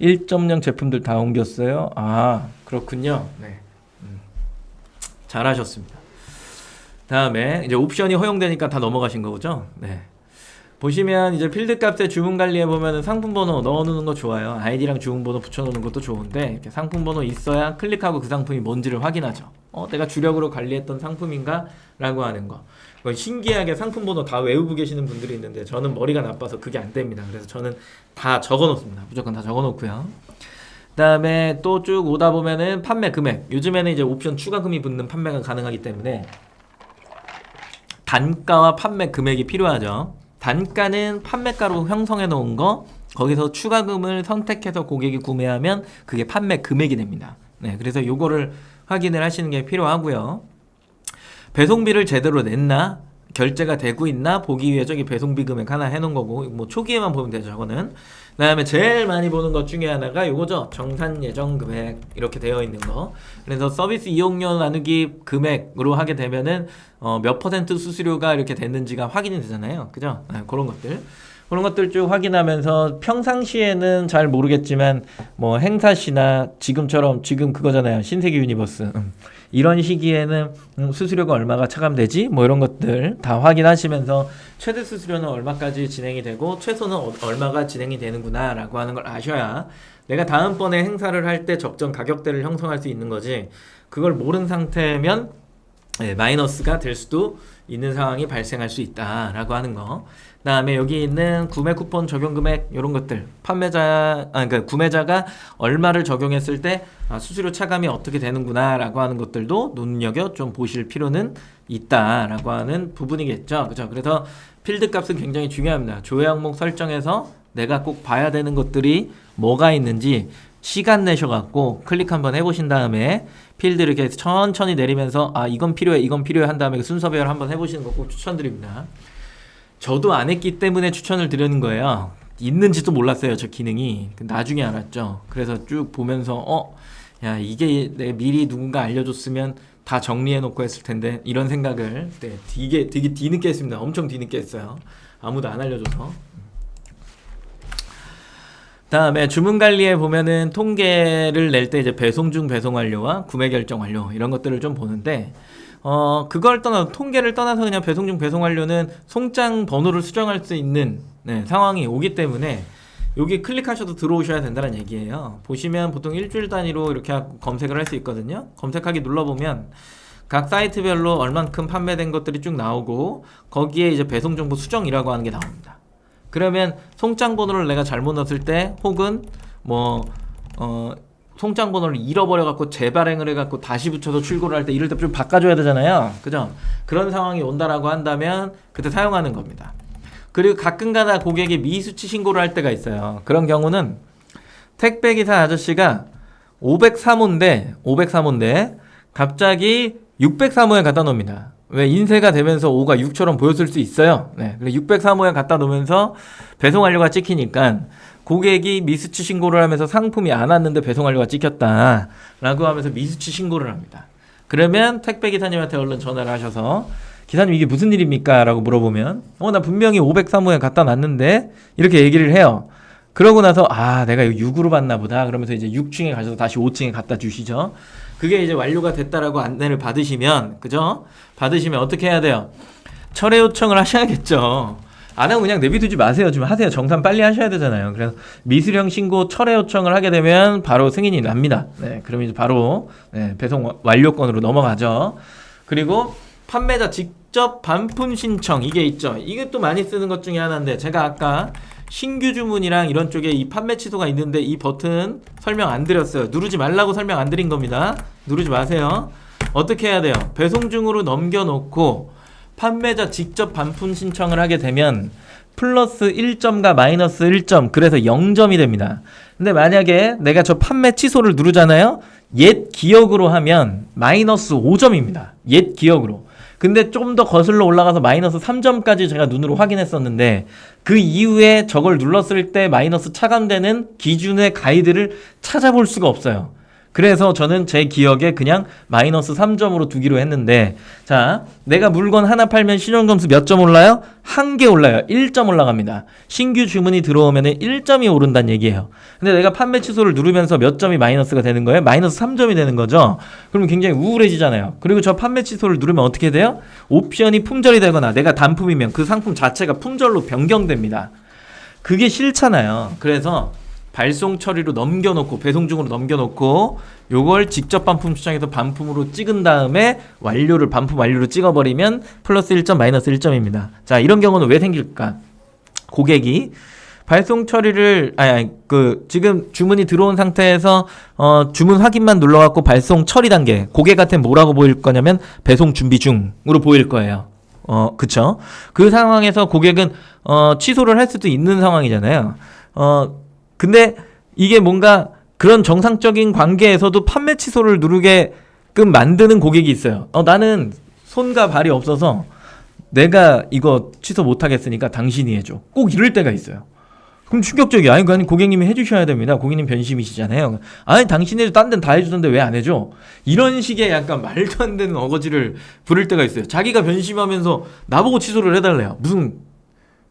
1.0 제품들 다 옮겼어요. 그렇군요. 네. 잘하셨습니다. 다음에 이제 옵션이 허용되니까 다 넘어가신 거죠? 네. 보시면 이제 필드 값에 주문 관리해 보면은 상품 번호 넣어놓는 거 좋아요. 아이디랑 주문 번호 붙여놓는 것도 좋은데 이렇게 상품 번호 있어야 클릭하고 그 상품이 뭔지를 확인하죠. 내가 주력으로 관리했던 상품인가? 라고 하는 거. 신기하게 상품 번호 다 외우고 계시는 분들이 있는데 저는 머리가 나빠서 그게 안 됩니다. 그래서 저는 다 적어 놓습니다. 무조건 다 적어 놓고요. 그 다음에 또 쭉 오다 보면은 판매 금액. 요즘에는 이제 옵션 추가금이 붙는 판매가 가능하기 때문에 단가와 판매 금액이 필요하죠. 단가는 판매가로 형성해 놓은 거, 거기서 추가금을 선택해서 고객이 구매하면 그게 판매 금액이 됩니다. 네, 그래서 요거를 확인을 하시는 게 필요하고요. 배송비를 제대로 냈나? 결제가 되고 있나? 보기 위해 저기 배송비 금액 하나 해놓은 거고, 뭐 초기에만 보면 되죠, 저거는. 그 다음에 제일 많이 보는 것 중에 하나가 요거죠. 정산 예정 금액 이렇게 되어 있는 거. 그래서 서비스 이용료 나누기 금액으로 하게 되면은 몇 퍼센트 수수료가 이렇게 됐는지가 확인이 되잖아요. 그죠? 그런 것들 쭉 확인하면서 평상시에는 잘 모르겠지만 뭐 행사시나 지금처럼 지금 그거잖아요. 신세계 유니버스. 이런 시기에는 수수료가 얼마가 차감되지? 뭐 이런 것들 다 확인하시면서 최대 수수료는 얼마까지 진행이 되고 최소는 얼마가 진행이 되는구나 라고 하는 걸 아셔야 내가 다음번에 행사를 할 때 적정 가격대를 형성할 수 있는 거지. 그걸 모른 상태면 마이너스가 될 수도 있는 상황이 발생할 수 있다라고 하는 거. 그 다음에 여기 있는 구매 쿠폰 적용 금액 이런 것들 그러니까 구매자가 얼마를 적용했을 때 수수료 차감이 어떻게 되는구나 라고 하는 것들도 눈여겨 좀 보실 필요는 있다라고 하는 부분이겠죠. 그죠? 그래서 필드 값은 굉장히 중요합니다. 조회 항목 설정에서 내가 꼭 봐야 되는 것들이 뭐가 있는지 시간 내셔갖고 클릭 한번 해보신 다음에 필드 이렇게 천천히 내리면서 이건 필요해 한 다음에 순서별 한번 해보시는 거 꼭 추천드립니다. 저도 안 했기 때문에 추천을 드리는 거예요. 있는지도 몰랐어요, 저 기능이. 나중에 알았죠. 그래서 쭉 보면서 야 이게 내가 미리 누군가 알려줬으면 다 정리해놓고 했을 텐데 이런 생각을 되게 뒤늦게 했습니다. 엄청 뒤늦게 했어요. 아무도 안 알려줘서. 다음에 주문 관리에 보면은 통계를 낼 때 이제 배송 중 배송 완료와 구매 결정 완료 이런 것들을 좀 보는데 그걸 떠나서 통계를 떠나서 그냥 배송 중 배송 완료는 송장 번호를 수정할 수 있는 상황이 오기 때문에 여기 클릭하셔도 들어오셔야 된다는 얘기예요. 보시면 보통 일주일 단위로 이렇게 검색을 할 수 있거든요. 검색하기 눌러보면 각 사이트별로 얼만큼 판매된 것들이 쭉 나오고 거기에 이제 배송 정보 수정이라고 하는 게 나옵니다. 그러면 송장 번호를 내가 잘못 넣었을 때 혹은 송장 번호를 잃어버려 갖고 재발행을 해 갖고 다시 붙여서 출고를 할 때 이럴 때 좀 바꿔줘야 되잖아요. 그죠? 그런 상황이 온다라고 한다면 그때 사용하는 겁니다. 그리고 가끔가다 고객이 미수치 신고를 할 때가 있어요. 그런 경우는 택배기사 아저씨가 503호인데 갑자기 603호에 갖다 놓습니다. 왜 인쇄가 되면서 5가 6처럼 보였을 수 있어요. 603호에 갖다 놓으면서 배송 완료가 찍히니까 고객이 미수치 신고를 하면서 상품이 안 왔는데 배송 완료가 찍혔다 라고 하면서 미수치 신고를 합니다. 그러면 택배 기사님한테 얼른 전화를 하셔서 기사님 이게 무슨 일입니까? 라고 물어보면 나 분명히 503호에 갖다 놨는데 이렇게 얘기를 해요. 그러고 나서 내가 이거 6으로 받나 보다 그러면서 이제 6층에 가셔서 다시 5층에 갖다 주시죠. 그게 이제 완료가 됐다라고 안내를 받으시면 그죠? 받으시면 어떻게 해야 돼요? 철회 요청을 하셔야겠죠. 안 하고 그냥 내비두지 마세요. 좀 하세요. 정산 빨리 하셔야 되잖아요. 그래서 미수령 신고 철회 요청을 하게 되면 바로 승인이 납니다. 네, 그러면 이제 바로 배송 완료권으로 넘어가죠. 그리고 판매자 직접 반품 신청 이게 있죠. 이게 또 많이 쓰는 것 중에 하나인데 제가 아까 신규 주문이랑 이런 쪽에 이 판매 취소가 있는데 이 버튼 설명 안 드렸어요. 누르지 말라고 설명 안 드린 겁니다. 누르지 마세요. 어떻게 해야 돼요? 배송 중으로 넘겨놓고 판매자 직접 반품 신청을 하게 되면 플러스 1점과 마이너스 1점 그래서 0점이 됩니다. 근데 만약에 내가 저 판매 취소를 누르잖아요. 옛 기억으로 하면 마이너스 5점입니다. 옛 기억으로. 근데 조금 더 거슬러 올라가서 마이너스 3점까지 제가 눈으로 확인했었는데 그 이후에 저걸 눌렀을 때 마이너스 차감되는 기준의 가이드를 찾아볼 수가 없어요. 그래서 저는 제 기억에 그냥 마이너스 3점으로 두기로 했는데 자, 내가 물건 하나 팔면 신용점수 몇 점 올라요? 1개 올라요. 1점 올라갑니다. 신규 주문이 들어오면 1점이 오른다는 얘기예요. 근데 내가 판매 취소를 누르면서 몇 점이 마이너스가 되는 거예요? 마이너스 3점이 되는 거죠. 그러면 굉장히 우울해지잖아요. 그리고 저 판매 취소를 누르면 어떻게 돼요? 옵션이 품절이 되거나 내가 단품이면 그 상품 자체가 품절로 변경됩니다. 그게 싫잖아요. 그래서 발송 처리로 넘겨놓고 배송 중으로 넘겨놓고 요걸 직접 반품 수정해서 반품으로 찍은 다음에 완료를 반품 완료로 찍어버리면 플러스 1점 마이너스 1점입니다. 자, 이런 경우는 왜 생길까? 고객이 발송 처리를 지금 주문이 들어온 상태에서 주문 확인만 눌러갖고 발송 처리 단계 고객한테 뭐라고 보일 거냐면 배송 준비 중으로 보일 거예요. 그쵸? 그 상황에서 고객은 취소를 할 수도 있는 상황이잖아요. 근데 이게 뭔가 그런 정상적인 관계에서도 판매 취소를 누르게끔 만드는 고객이 있어요. 나는 손과 발이 없어서 내가 이거 취소 못하겠으니까 당신이 해줘. 꼭 이럴 때가 있어요. 그럼 충격적이야. 아니 고객님이 해주셔야 됩니다. 고객님 변심이시잖아요. 아니 당신이 딴 데는 다 해주던데 왜 안 해줘? 이런 식의 약간 말도 안 되는 어거지를 부를 때가 있어요. 자기가 변심하면서 나보고 취소를 해달래요. 무슨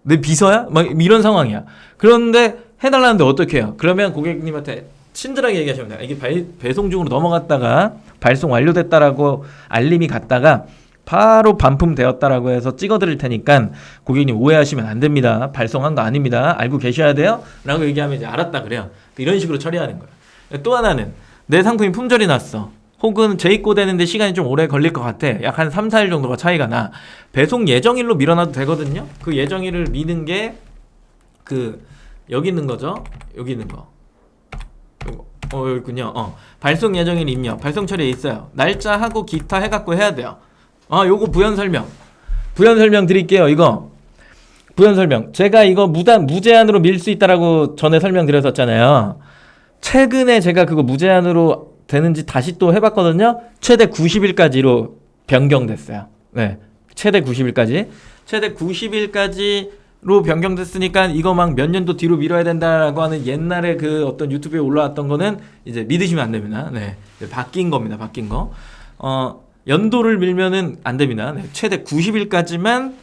내 비서야? 막 이런 상황이야. 그런데 해달라는데 어떻게 해요? 그러면 고객님한테 친절하게 얘기하시면 돼요. 이게 배송 중으로 넘어갔다가 발송 완료됐다라고 알림이 갔다가 바로 반품되었다라고 해서 찍어드릴 테니까 고객님 오해하시면 안 됩니다. 발송한 거 아닙니다. 알고 계셔야 돼요. 라고 얘기하면 이제 알았다 그래요. 이런 식으로 처리하는 거예요. 또 하나는 내 상품이 품절이 났어. 혹은 재입고되는데 시간이 좀 오래 걸릴 것 같아. 약 한 3, 4일 정도가 차이가 나. 배송 예정일로 밀어놔도 되거든요. 그 예정일을 미는 게 여기 있는 거죠. 여기 있는 거. 여기 있군요. 발송 예정일 입력. 발송 처리에 있어요. 날짜하고 기타 해갖고 해야 돼요. 요거 부연 설명 드릴게요. 이거 부연 설명. 제가 이거 무제한으로 밀 수 있다라고 전에 설명드렸었잖아요. 최근에 제가 그거 무제한으로 되는지 다시 또 해봤거든요. 최대 90일까지로 변경됐어요. 네, 최대 90일까지. 최대 90일까지로 변경됐으니까 이거 막 몇 년도 뒤로 미뤄야 된다라고 하는 옛날에 그 어떤 유튜브에 올라왔던 거는 이제 믿으시면 안 됩니다. 네, 바뀐 겁니다. 바뀐 거. 연도를 밀면은 안 됩니다. 네, 최대 90일까지만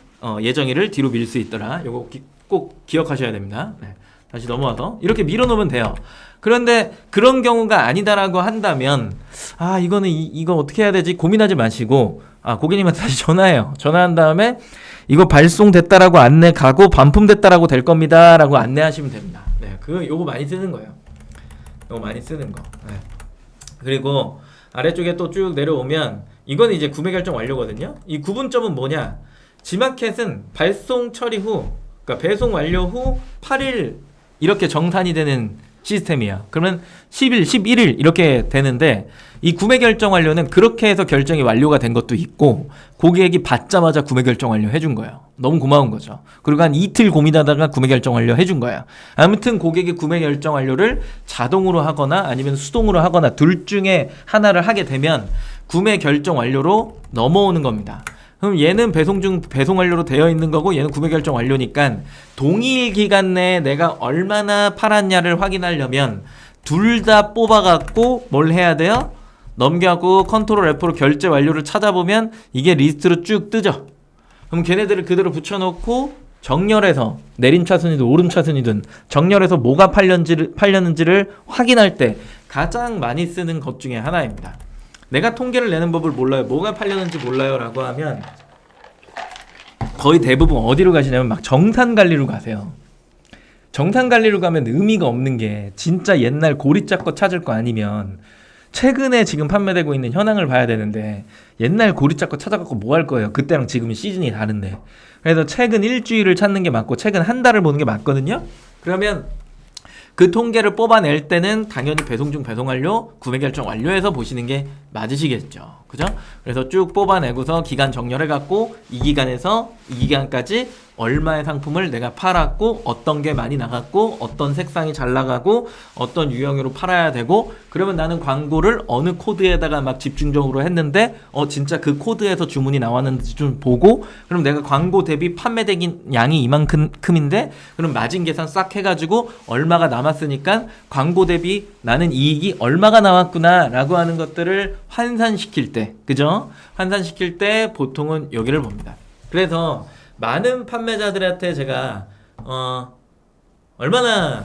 예정일을 뒤로 밀 수 있더라. 요거 꼭 기억하셔야 됩니다. 네, 다시 넘어와서 이렇게 밀어놓으면 돼요. 그런데 그런 경우가 아니다라고 한다면 이거는 이거 어떻게 해야 되지 고민하지 마시고 고객님한테 다시 전화해요. 전화한 다음에 이거 발송됐다라고 안내 가고 반품됐다라고 될 겁니다 라고 안내하시면 됩니다. 네, 요거 많이 쓰는 거예요. 요거 많이 쓰는 거. 네. 그리고 아래쪽에 또 쭉 내려오면 이건 이제 구매 결정 완료거든요. 이 구분점은 뭐냐? 지마켓은 발송 처리 후, 그러니까 배송 완료 후 8일 이렇게 정산이 되는 시스템이야. 그러면 10일, 11일 이렇게 되는데 이 구매 결정 완료는 그렇게 해서 결정이 완료가 된 것도 있고 고객이 받자마자 구매 결정 완료 해준 거예요. 너무 고마운 거죠. 그리고 한 이틀 고민하다가 구매 결정 완료 해준 거야. 아무튼 고객이 구매 결정 완료를 자동으로 하거나 아니면 수동으로 하거나 둘 중에 하나를 하게 되면 구매 결정 완료로 넘어오는 겁니다. 그럼 얘는 배송 완료로 되어 있는 거고 얘는 구매 결정 완료니까 동일 기간 내에 내가 얼마나 팔았냐를 확인하려면 둘 다 뽑아갖고 뭘 해야 돼요? 넘겨하고 컨트롤 F로 결제 완료를 찾아보면 이게 리스트로 쭉 뜨죠. 그럼 걔네들을 그대로 붙여놓고 정렬해서 내림 차순이든 오름 차순이든 정렬해서 뭐가 팔렸는지를 확인할 때 가장 많이 쓰는 것 중에 하나입니다. 내가 통계를 내는 법을 몰라요. 뭐가 팔렸는지 몰라요 라고 하면 거의 대부분 어디로 가시냐면 막 정산관리로 가세요. 정산관리로 가면 의미가 없는 게 진짜 옛날 고리짜 거 찾을 거 아니면 최근에 지금 판매되고 있는 현황을 봐야 되는데 옛날 고리짜 거 찾아갖고 뭐 할 거예요. 그때랑 지금은 시즌이 다른데. 그래서 최근 일주일을 찾는 게 맞고 최근 한 달을 보는 게 맞거든요. 그러면 그 통계를 뽑아낼 때는 당연히 배송 중 배송 완료, 구매 결정 완료해서 보시는 게 맞으시겠죠. 그죠? 그래서 쭉 뽑아내고서 기간 정렬해갖고 이 기간에서 이 기간까지 얼마의 상품을 내가 팔았고 어떤 게 많이 나갔고 어떤 색상이 잘 나가고 어떤 유형으로 팔아야 되고 그러면 나는 광고를 어느 코드에다가 막 집중적으로 했는데 진짜 그 코드에서 주문이 나왔는지 좀 보고 그럼 내가 광고 대비 판매된 양이 이만큼인데 그럼 마진 계산 싹 해가지고 얼마가 남았으니까 광고 대비 나는 이익이 얼마가 나왔구나 라고 하는 것들을 환산시킬 때 그죠? 환산시킬 때 보통은 여기를 봅니다. 그래서 많은 판매자들한테 제가 얼마나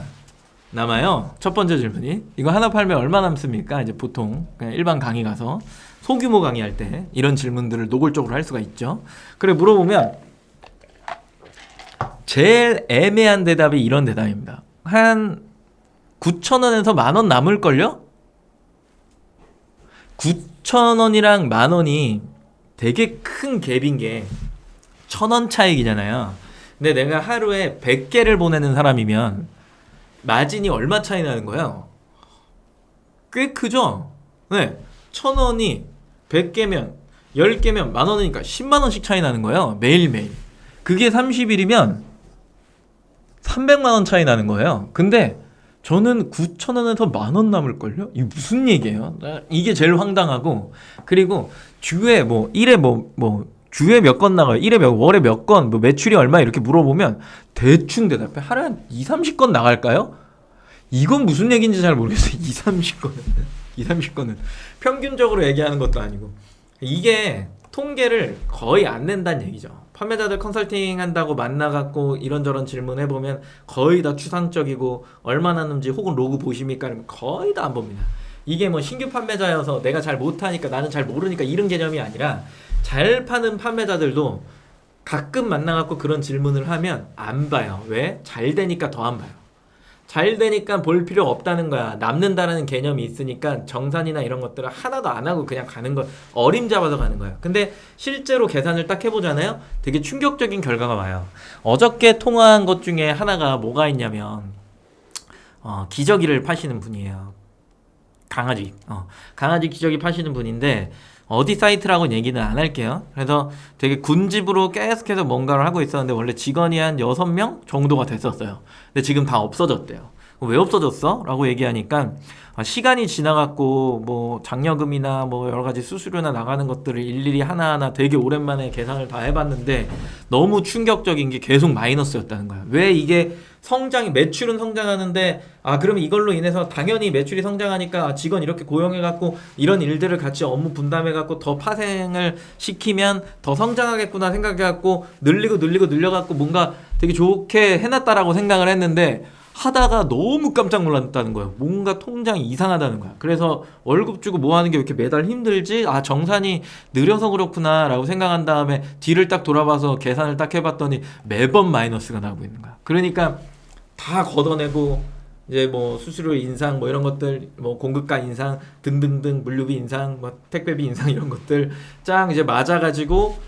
남아요? 첫 번째 질문이 이거 하나 팔면 얼마 남습니까? 이제 보통 그냥 일반 강의 가서 소규모 강의할 때 이런 질문들을 노골적으로 할 수가 있죠. 그래 물어보면 제일 애매한 대답이 이런 대답입니다. 한 9,000원에서 10,000원 남을걸요? 9,000원이랑 10,000원이 되게 큰 갭인 게 1,000원 차익이잖아요. 근데 내가 하루에 100개를 보내는 사람이면 마진이 얼마 차이 나는 거예요? 꽤 크죠? 네. 1,000원이 100개면 10개면 10,000원이니까 100,000원씩 차이 나는 거예요. 매일매일. 그게 30일이면 300만원 차이 나는 거예요. 근데 저는 9,000원에서 10,000원 남을걸요? 이게 무슨 얘기예요? 이게 제일 황당하고 그리고 주에 뭐 1회 주에 몇 건 나가요? 1회 월에 몇 건, 뭐 매출이 얼마 이렇게 물어보면 대충 대답해. 하루에 한 2, 30건 나갈까요? 이건 무슨 얘기인지 잘 모르겠어요. 2, 30건은. 2, 30건은. 평균적으로 얘기하는 것도 아니고. 이게 통계를 거의 안 낸다는 얘기죠. 판매자들 컨설팅 한다고 만나갖고 이런저런 질문 해보면 거의 다 추상적이고 얼마나 남는지 혹은 로그 보십니까? 이러면 거의 다 안 봅니다. 이게 뭐 신규 판매자여서 내가 잘 못하니까 나는 잘 모르니까 이런 개념이 아니라 잘 파는 판매자들도 가끔 만나갖고 그런 질문을 하면 안 봐요. 왜? 잘 되니까 더 안 봐요. 잘 되니까 볼 필요 없다는 거야. 남는다는 개념이 있으니까 정산이나 이런 것들을 하나도 안 하고 그냥 가는 거 어림잡아서 가는 거예요. 근데 실제로 계산을 딱 해보잖아요. 되게 충격적인 결과가 와요. 어저께 통화한 것 중에 하나가 뭐가 있냐면 기저귀를 파시는 분이에요. 강아지 기저귀 파시는 분인데 어디 사이트라고 얘기는 안 할게요. 그래서 되게 군집으로 계속해서 뭔가를 하고 있었는데 원래 직원이 한 6명 정도가 됐었어요. 근데 지금 다 없어졌대요. 왜 없어졌어? 라고 얘기하니까 시간이 지나갔고 뭐 장려금이나 뭐 여러 가지 수수료나 나가는 것들을 일일이 하나하나 되게 오랜만에 계산을 다 해봤는데 너무 충격적인 게 계속 마이너스였다는 거야. 왜 이게 매출은 성장하는데 그러면 이걸로 인해서 당연히 매출이 성장하니까 직원 이렇게 고용해갖고 이런 일들을 같이 업무 분담해갖고 더 파생을 시키면 더 성장하겠구나 생각해갖고 늘려갖고 뭔가 되게 좋게 해놨다라고 생각을 했는데 하다가 너무 깜짝 놀랐다는 거예요. 뭔가 통장이 이상하다는 거야. 그래서 월급 주고 뭐 하는 게 왜 이렇게 매달 힘들지? 정산이 느려서 그렇구나 라고 생각한 다음에 뒤를 딱 돌아봐서 계산을 딱 해봤더니 매번 마이너스가 나오고 있는 거야. 그러니까 다 걷어내고 이제 뭐 수수료 인상 뭐 이런 것들 뭐 공급가 인상 등등등 물류비 인상 뭐 택배비 인상 이런 것들 짱 이제 맞아가지고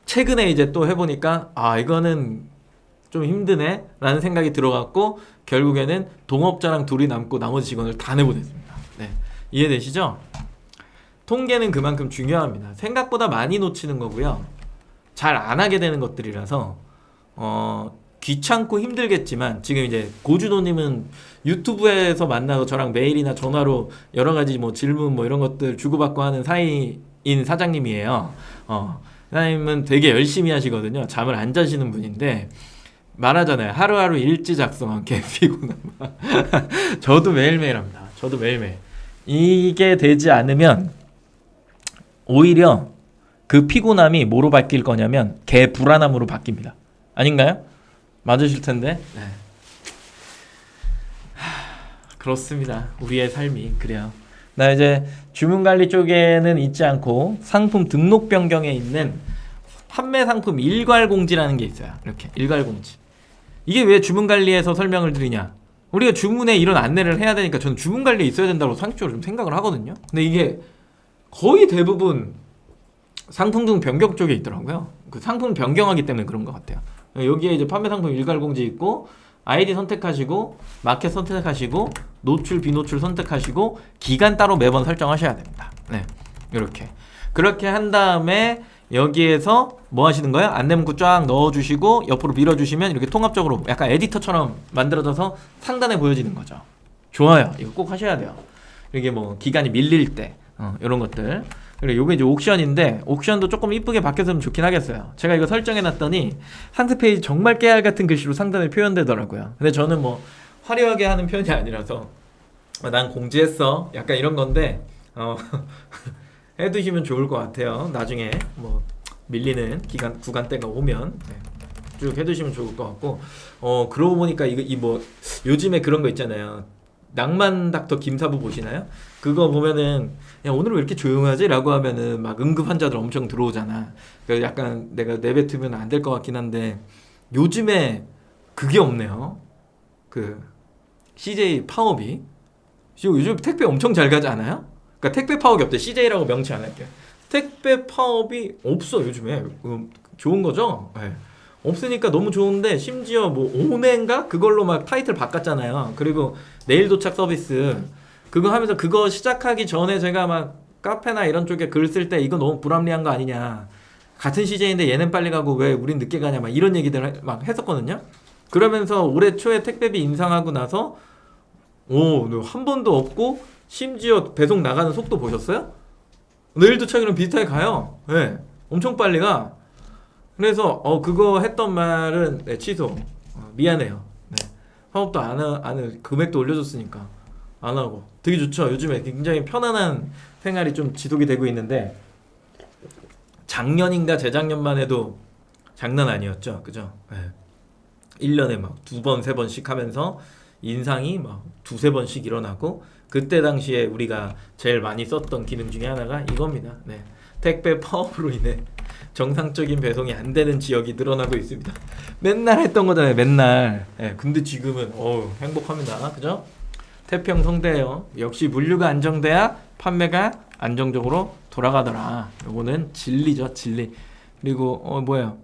최근에 이제 또 해보니까 이거는 좀 힘드네 라는 생각이 들어갔고 결국에는 동업자랑 둘이 남고 나머지 직원을 다 내보냈습니다. 네. 이해되시죠? 통계는 그만큼 중요합니다. 생각보다 많이 놓치는 거고요. 잘 안 하게 되는 것들이라서 귀찮고 힘들겠지만 지금 이제 고준호님은 유튜브에서 만나서 저랑 메일이나 전화로 여러 가지 뭐 질문 뭐 이런 것들 주고받고 하는 사이인 사장님이에요. 사장님은 되게 열심히 하시거든요. 잠을 안 자시는 분인데 말하잖아요. 하루하루 일지 작성한 개 피곤함. 저도 매일매일 합니다. 저도 매일매일. 이게 되지 않으면 오히려 그 피곤함이 뭐로 바뀔 거냐면 개 불안함으로 바뀝니다. 아닌가요? 맞으실 텐데. 네. 그렇습니다. 우리의 삶이 그래요. 나 이제 주문관리 쪽에는 있지 않고 상품 등록 변경에 있는 판매 상품 일괄공지라는 게 있어요. 이렇게 일괄공지. 이게 왜 주문관리에서 설명을 드리냐? 우리가 주문에 이런 안내를 해야 되니까 저는 주문관리에 있어야 된다고 상식적으로 좀 생각을 하거든요. 근데 이게 거의 대부분 상품 등 변경 쪽에 있더라고요. 그 상품 변경하기 때문에 그런 것 같아요. 여기에 이제 판매 상품 일괄공지 있고 아이디 선택하시고 마켓 선택하시고 노출 비노출 선택하시고 기간 따로 매번 설정하셔야 됩니다. 네, 이렇게 그렇게 한 다음에 여기에서 뭐 하시는 거예요? 안내 문구 쫙 넣어주시고 옆으로 밀어주시면 이렇게 통합적으로 약간 에디터처럼 만들어져서 상단에 보여지는 거죠. 좋아요. 이거 꼭 하셔야 돼요. 이게 뭐 기간이 밀릴 때 이런 것들. 그리고 요게 이제 옥션인데 옥션도 조금 이쁘게 바뀌었으면 좋긴 하겠어요. 제가 이거 설정해놨더니 상세 페이지 정말 깨알 같은 글씨로 상단에 표현되더라고요. 근데 저는 뭐 화려하게 하는 편이 아니라서 난 공지했어 약간 이런 건데 해두시면 좋을 것 같아요. 나중에 뭐 밀리는 구간대가 오면 쭉 해두시면 좋을 것 같고 그러고 보니까 이 뭐 요즘에 그런 거 있잖아요. 낭만 닥터 김사부 보시나요? 그거 보면은 야 오늘 왜 이렇게 조용하지? 라고 하면은 막 응급 환자들 엄청 들어오잖아. 그러니까 약간 내가 내뱉으면 안 될 것 같긴 한데 요즘에 그게 없네요. 그 CJ 파업이 요즘 택배 엄청 잘 가지 않아요? 그러니까 택배 파업이 없대. CJ라고 명치 안 할게. 택배 파업이 없어 요즘에. 좋은 거죠? 네. 없으니까 너무 좋은데 심지어 뭐 오네인가 그걸로 막 타이틀 바꿨잖아요. 그리고 내일 도착 서비스 그거 하면서 그거 시작하기 전에 제가 막 카페나 이런 쪽에 글 쓸 때 이거 너무 불합리한 거 아니냐. 같은 CJ인데 얘는 빨리 가고 왜 우린 늦게 가냐 막 이런 얘기들 막 했었거든요. 그러면서 올해 초에 택배비 인상하고 나서 한 번도 없고 심지어 배송 나가는 속도 보셨어요? 내일 도착이랑 비슷하게 가요. 네, 엄청 빨리 가. 그래서 그거 했던 말은 취소. 미안해요. 네. 사업도 안 금액도 올려줬으니까 안 하고 되게 좋죠. 요즘에 굉장히 편안한 생활이 좀 지속이 되고 있는데 작년인가 재작년만 해도 장난 아니었죠. 그죠? 네. 1년에 막 2번, 3번씩 하면서 인상이 막 2-3번씩 일어나고 그때 당시에 우리가 제일 많이 썼던 기능 중에 하나가 이겁니다. 네. 택배 파업으로 인해 정상적인 배송이 안 되는 지역이 늘어나고 있습니다. 맨날 했던 거잖아요. 맨날. 네, 근데 지금은 행복합니다. 그죠? 태평성대예요. 역시 물류가 안정돼야 판매가 안정적으로 돌아가더라. 요거는 진리죠, 진리. 그리고 뭐예요?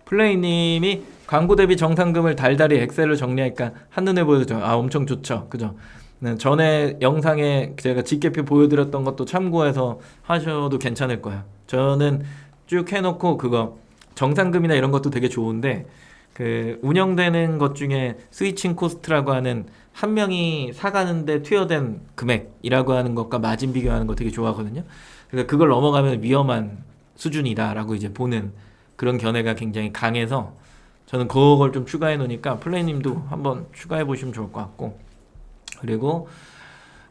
플레이님이 광고 대비 정상금을 달달이 엑셀로 정리하니까 한눈에 보여죠. 엄청 좋죠. 그죠? 네, 전에 영상에 제가 집계표 보여드렸던 것도 참고해서 하셔도 괜찮을 거예요. 저는 쭉 해놓고 그거 정상금이나 이런 것도 되게 좋은데 그 운영되는 것 중에 스위칭 코스트라고 하는 한 명이 사가는데 투여된 금액이라고 하는 것과 마진 비교하는 거 되게 좋아하거든요. 그러니까 그걸 넘어가면 위험한 수준이다라고 이제 보는 그런 견해가 굉장히 강해서 저는 그걸 좀 추가해 놓으니까 플레이님도 한번 추가해 보시면 좋을 것 같고 그리고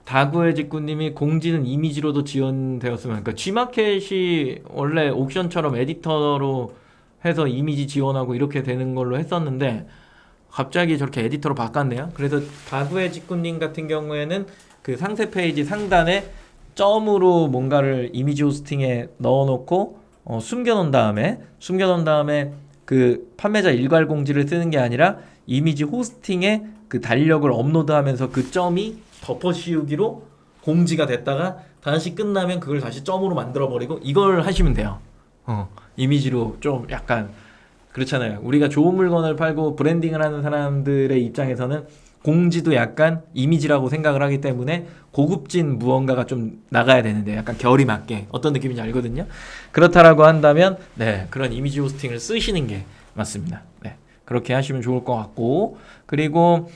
다구의 직구님이 공지는 이미지로도 지원되었으면 그러니까 G마켓이 원래 옥션처럼 에디터로 해서 이미지 지원하고 이렇게 되는 걸로 했었는데 갑자기 저렇게 에디터로 바꿨네요. 그래서 다구의 직구님 같은 경우에는 그 상세 페이지 상단에 점으로 뭔가를 이미지 호스팅에 넣어놓고 숨겨놓은 다음에 그 판매자 일괄 공지를 쓰는 게 아니라 이미지 호스팅에 그 달력을 업로드하면서 그 점이 덮어씌우기로 공지가 됐다가 다시 끝나면 그걸 다시 점으로 만들어버리고 이걸 하시면 돼요. 이미지로 좀 약간 그렇잖아요. 우리가 좋은 물건을 팔고 브랜딩을 하는 사람들의 입장에서는 공지도 약간 이미지라고 생각을 하기 때문에 고급진 무언가가 좀 나가야 되는데 약간 결이 맞게 어떤 느낌인지 알거든요. 그렇다라고 한다면 네, 그런 이미지 호스팅을 쓰시는 게 맞습니다. 네, 그렇게 하시면 좋을 것 같고 그리고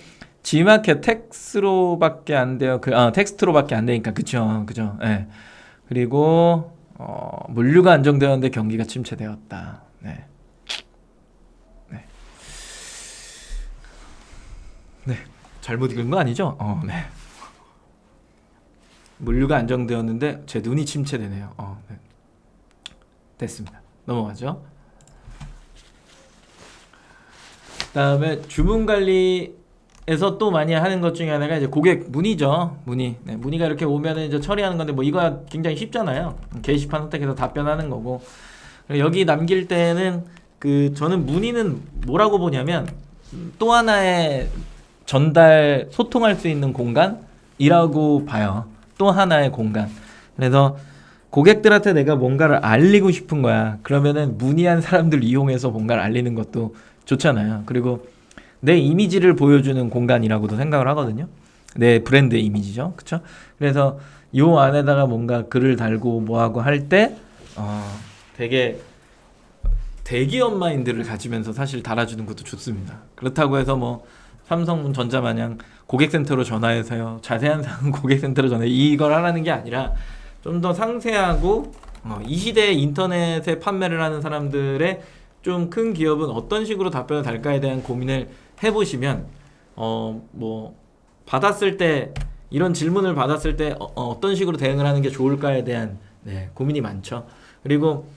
G마켓 텍스트로밖에 안 돼요. 텍스트로밖에 안 되니까 그죠. 네. 그리고 물류가 안정되었는데 경기가 침체되었다. 네. 잘못 읽은 거 아니죠? 네. 물류가 안정되었는데 제 눈이 침체되네요. 네. 됐습니다. 넘어가죠. 그다음에 주문 관리에서 또 많이 하는 것 중에 하나가 이제 고객 문의죠. 문의. 네, 문의가 이렇게 오면은 이제 처리하는 건데 뭐 이거 굉장히 쉽잖아요. 게시판 선택해서 답변하는 거고. 여기 남길 때는 저는 문의는 뭐라고 보냐면 또 하나의 전달 소통할 수 있는 공간이라고 봐요. 또 하나의 공간. 그래서 고객들한테 내가 뭔가를 알리고 싶은 거야. 그러면은 문의한 사람들 이용해서 뭔가를 알리는 것도 좋잖아요. 그리고 내 이미지를 보여주는 공간이라고도 생각을 하거든요. 내 브랜드의 이미지죠. 그쵸? 그래서 요 안에다가 뭔가 글을 달고 뭐하고 할 때 되게 대기업 마인드를 가지면서 사실 달아주는 것도 좋습니다. 그렇다고 해서 뭐 삼성전자 마냥 고객센터로 전화해서요. 자세한 사항은 고객센터로 전화해. 이걸 하라는 게 아니라 좀 더 상세하고 이 시대에 인터넷에 판매를 하는 사람들의 좀 큰 기업은 어떤 식으로 답변을 달까에 대한 고민을 해보시면 뭐 받았을 때 이런 질문을 받았을 때 어떤 식으로 대응을 하는 게 좋을까에 대한 고민이 많죠. 그리고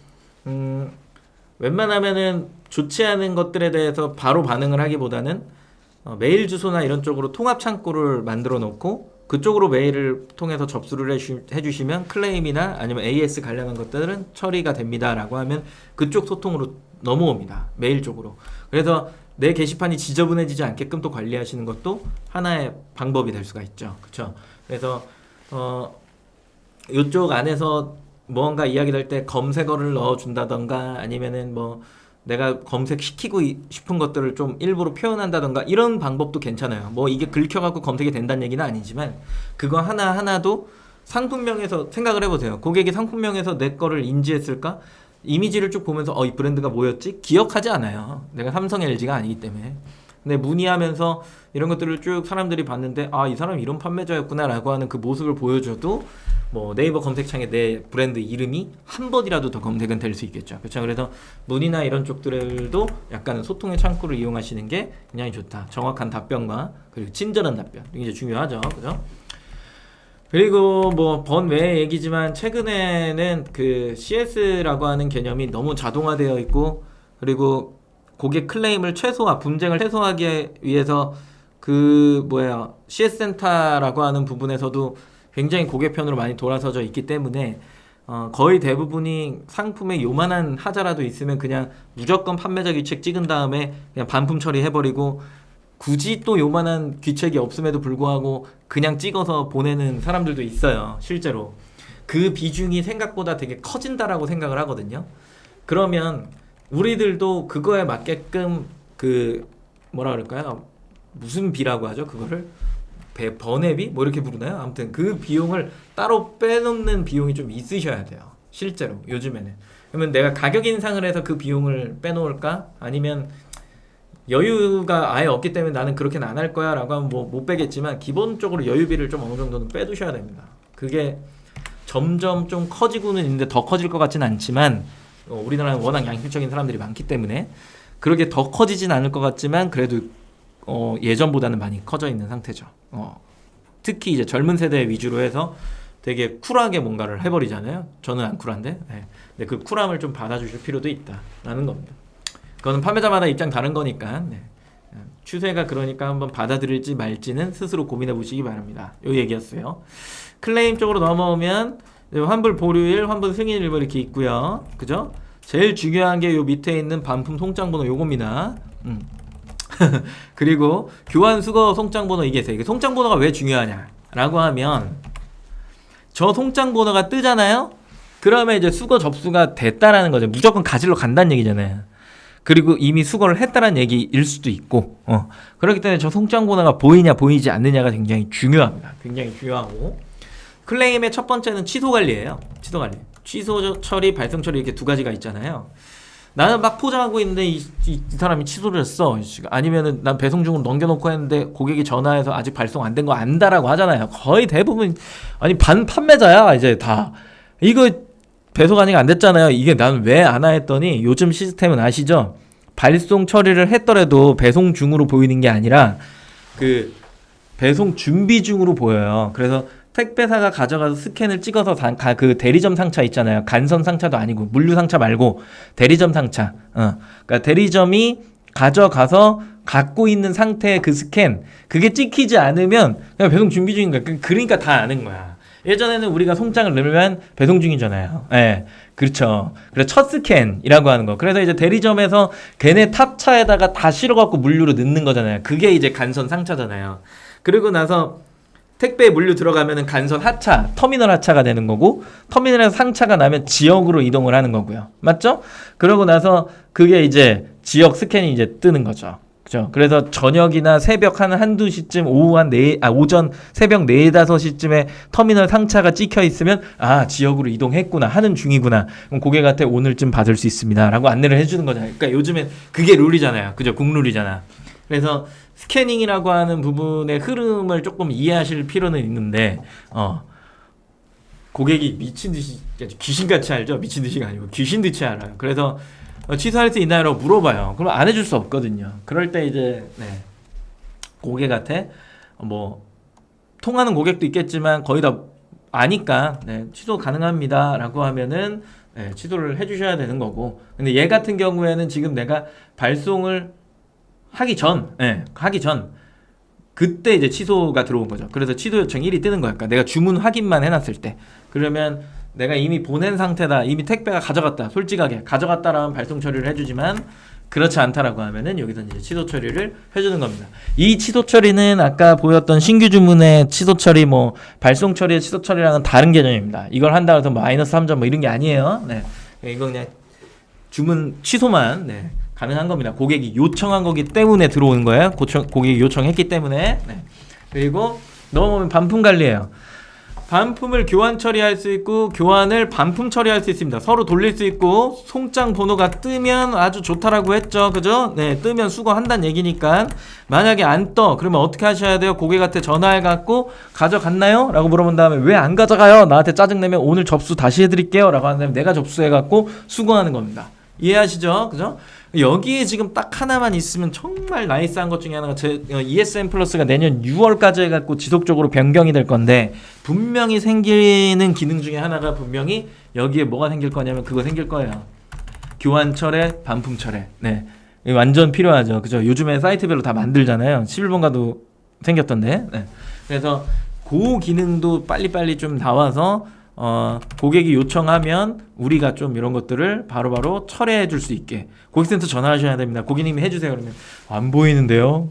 웬만하면은 좋지 않은 것들에 대해서 바로 반응을 하기보다는 메일 주소나 이런 쪽으로 통합 창구를 만들어 놓고 그쪽으로 메일을 통해서 접수를 해주시면 클레임이나 아니면 AS 관련한 것들은 처리가 됩니다 라고 하면 그쪽 소통으로 넘어옵니다. 메일 쪽으로. 그래서 내 게시판이 지저분해지지 않게끔 또 관리하시는 것도 하나의 방법이 될 수가 있죠. 그렇죠? 그래서 이쪽 안에서 뭔가 이야기할 때 검색어를 넣어준다던가 아니면은 뭐 내가 검색시키고 싶은 것들을 좀 일부러 표현한다던가 이런 방법도 괜찮아요. 뭐 이게 긁혀갖고 검색이 된다는 얘기는 아니지만 그거 하나하나도 상품명에서 생각을 해보세요. 고객이 상품명에서 내 거를 인지했을까? 이미지를 쭉 보면서 이 브랜드가 뭐였지? 기억하지 않아요. 내가 삼성 LG가 아니기 때문에. 근데 문의하면서 이런 것들을 쭉 사람들이 봤는데 이 사람 이런 판매자였구나 라고 하는 그 모습을 보여줘도 뭐 네이버 검색창에 내 브랜드 이름이 한 번이라도 더 검색은 될 수 있겠죠. 그렇죠. 그래서 문의나 이런 쪽들도 약간은 소통의 창구를 이용하시는 게 굉장히 좋다. 정확한 답변과 그리고 친절한 답변 이게 중요하죠. 그죠? 그리고 뭐 번외의 얘기지만 최근에는 그 CS라고 하는 개념이 너무 자동화되어 있고 그리고 고객 클레임을 분쟁을 해소하기 위해서 CS 센터라고 하는 부분에서도 굉장히 고객 편으로 많이 돌아서져 있기 때문에 거의 대부분이 상품에 요만한 하자라도 있으면 그냥 무조건 판매자 규칙 찍은 다음에 그냥 반품 처리해버리고 굳이 또 요만한 규칙이 없음에도 불구하고 그냥 찍어서 보내는 사람들도 있어요. 실제로. 그 비중이 생각보다 되게 커진다라고 생각을 하거든요. 그러면 우리들도 그거에 맞게끔 뭐라 그럴까요? 무슨 비라고 하죠? 그거를? 번외비? 뭐 이렇게 부르나요? 아무튼 그 비용을 따로 빼놓는 비용이 좀 있으셔야 돼요. 실제로 요즘에는. 그러면 내가 가격 인상을 해서 그 비용을 빼놓을까? 아니면 여유가 아예 없기 때문에 나는 그렇게는 안 할 거야 라고 하면 뭐 못 빼겠지만 기본적으로 여유비를 좀 어느 정도는 빼두셔야 됩니다. 그게 점점 좀 커지고는 있는데 더 커질 것 같지는 않지만 우리나라는 워낙 양심적인 사람들이 많기 때문에 그렇게 더 커지진 않을 것 같지만 그래도 예전보다는 많이 커져 있는 상태죠. 특히 이제 젊은 세대 위주로 해서 되게 쿨하게 뭔가를 해버리잖아요. 저는 안 쿨한데. 근데 그 쿨함을 좀 받아주실 필요도 있다라는 겁니다. 그거는 판매자마다 입장 다른 거니까. 추세가 그러니까 한번 받아들일지 말지는 스스로 고민해 보시기 바랍니다. 요 얘기였어요. 클레임 쪽으로 넘어오면 환불 보류일, 환불 승인일 뭐 이렇게 있고요. 그죠? 제일 중요한 게 요 밑에 있는 반품 송장번호 요겁니다. 그리고 교환 수거 송장번호 이게 송장번호가 왜 중요하냐라고 하면 저 송장번호가 뜨잖아요. 그러면 이제 수거 접수가 됐다라는 거죠. 무조건 가지러 간다는 얘기잖아요. 그리고 이미 수거를 했다는 얘기일 수도 있고 그렇기 때문에 저 송장번호가 보이냐 보이지 않느냐가 굉장히 중요합니다. 굉장히 중요하고 클레임의 첫 번째는 취소 관리예요. 취소 관리. 취소 처리, 발송 처리 이렇게 두 가지가 있잖아요. 나는 막 포장하고 있는데 이 사람이 취소를 했어. 아니면은 난 배송 중으로 넘겨놓고 했는데 고객이 전화해서 아직 발송 안 된 거 안다라고 하잖아요. 거의 대부분 반 판매자야 이제 다. 이거 배송 아직 안 됐잖아요. 이게 난 왜 안 하 했더니 요즘 시스템은 아시죠? 발송 처리를 했더라도 배송 중으로 보이는 게 아니라 배송 준비 중으로 보여요. 그래서 택배사가 가져가서 스캔을 찍어서 그 대리점 상차 있잖아요. 간선 상차도 아니고 물류 상차 말고 대리점 상차. 그러니까 대리점이 가져가서 갖고 있는 상태의 그 스캔, 그게 찍히지 않으면 그냥 배송 준비 중인 거야. 그러니까 다 아는 거야. 예전에는 우리가 송장을 넣으면 배송 중이잖아요. 예, 그렇죠. 그래서 첫 스캔이라고 하는 거. 그래서 이제 대리점에서 걔네 탑차에다가 다 실어갖고 물류로 넣는 거잖아요. 그게 이제 간선 상차잖아요. 그리고 나서 택배 물류 들어가면은 간선 하차, 터미널 하차가 되는 거고, 터미널에서 상차가 나면 지역으로 이동을 하는 거고요. 맞죠? 그러고 나서 그게 이제 지역 스캔이 이제 뜨는 거죠. 그죠? 그래서 저녁이나 새벽 한두 시쯤, 오전 새벽 4, 5시쯤에 터미널 상차가 찍혀 있으면, 아, 지역으로 이동했구나, 하는 중이구나. 그럼 고객한테 오늘쯤 받을 수 있습니다. 라고 안내를 해주는 거잖아요. 그러니까 요즘엔 그게 룰이잖아요. 그죠? 국룰이잖아. 그래서 스캐닝이라고 하는 부분의 흐름을 조금 이해하실 필요는 있는데, 고객이 미친 듯이, 귀신같이 알죠? 미친 듯이가 아니고 귀신듯이 알아요. 그래서 취소할 수 있나요? 라고 물어봐요. 그럼 안 해줄 수 없거든요. 그럴 때 이제, 고객한테, 통하는 고객도 있겠지만 거의 다 아니까, 취소 가능합니다. 라고 하면은, 취소를 해주셔야 되는 거고. 근데 얘 같은 경우에는 지금 내가 발송을 하기 전, 그때 이제 취소가 들어온 거죠. 그래서 취소 요청 1이 뜨는 거야. 그러니까 내가 주문 확인만 해놨을 때. 그러면 내가 이미 보낸 상태다. 이미 택배가 가져갔다. 솔직하게 가져갔다라면 발송 처리를 해주지만 그렇지 않다라고 하면은 여기서 이제 취소 처리를 해주는 겁니다. 이 취소 처리는 아까 보였던 신규 주문의 취소 처리, 발송 처리의 취소 처리랑은 다른 개념입니다. 이걸 한다고 해서 마이너스 3점 이런 게 아니에요. 이건 그냥 주문 취소만, 가능한 겁니다. 고객이 요청한 거기 때문에 들어오는 거예요. 고객이 요청했기 때문에. 그리고 넘어오면 반품 관리예요. 반품을 교환 처리할 수 있고 교환을 반품 처리할 수 있습니다. 서로 돌릴 수 있고 송장 번호가 뜨면 아주 좋다라고 했죠. 그죠? 뜨면 수거한다는 얘기니까. 만약에 안 떠, 그러면 어떻게 하셔야 돼요? 고객한테 전화해갖고 가져갔나요? 라고 물어본 다음에 왜 안 가져가요? 나한테 짜증내면 오늘 접수 다시 해드릴게요. 라고 하는 다음에 내가 접수해갖고 수거하는 겁니다. 이해하시죠? 그죠? 여기에 지금 딱 하나만 있으면 정말 나이스한 것 중에 하나가 ESM 플러스가 내년 6월까지 해갖고 지속적으로 변경이 될 건데, 분명히 생기는 기능 중에 하나가 분명히 여기에 뭐가 생길 거냐면 그거 생길 거예요. 교환철에 반품철에. 완전 필요하죠. 그죠? 요즘에 사이트별로 다 만들잖아요. 11번가도 생겼던데. 그래서 그 기능도 빨리빨리 좀 나와서 고객이 요청하면 우리가 좀 이런 것들을 바로바로 철회해 줄 수 있게 고객센터 전화하셔야 됩니다. 고객님이 해주세요. 그러면 안 보이는데요.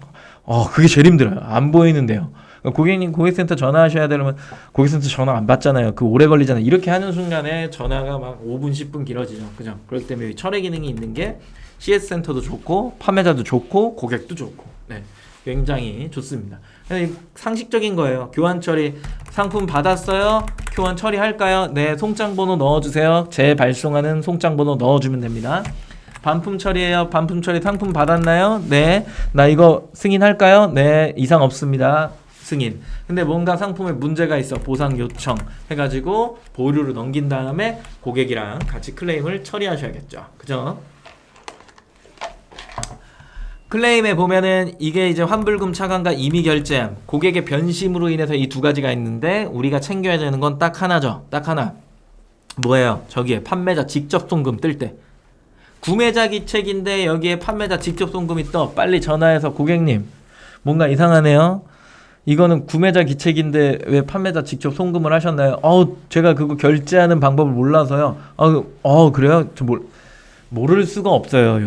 그게 제일 힘들어요. 안 보이는데요. 고객님 고객센터 전화하셔야 되면 고객센터 전화 안 받잖아요. 그 오래 걸리잖아요. 이렇게 하는 순간에 전화가 막 5분 10분 길어지죠. 그죠? 그렇기 때문에 철회 기능이 있는 게 CS센터도 좋고 판매자도 좋고 고객도 좋고 굉장히 좋습니다. 상식적인 거예요. 교환 처리, 상품 받았어요? 교환 처리할까요? 네, 송장 번호 넣어주세요. 재발송하는 송장 번호 넣어주면 됩니다. 반품 처리예요. 반품 처리 상품 받았나요? 네. 나 이거 승인할까요? 네, 이상 없습니다. 승인. 근데 뭔가 상품에 문제가 있어. 보상 요청 해가지고 보류로 넘긴 다음에 고객이랑 같이 클레임을 처리하셔야겠죠. 그죠? 클레임에 보면은 이게 이제 환불금 차감과 임의 결제함, 고객의 변심으로 인해서 이 두 가지가 있는데 우리가 챙겨야 되는 건 딱 하나죠. 딱 하나. 뭐예요? 저기에 판매자 직접 송금 뜰 때. 구매자 기책인데 여기에 판매자 직접 송금이 떠. 빨리 전화해서 고객님, 뭔가 이상하네요. 이거는 구매자 기책인데 왜 판매자 직접 송금을 하셨나요? 제가 그거 결제하는 방법을 몰라서요. 그래요? 저 모를 수가 없어요.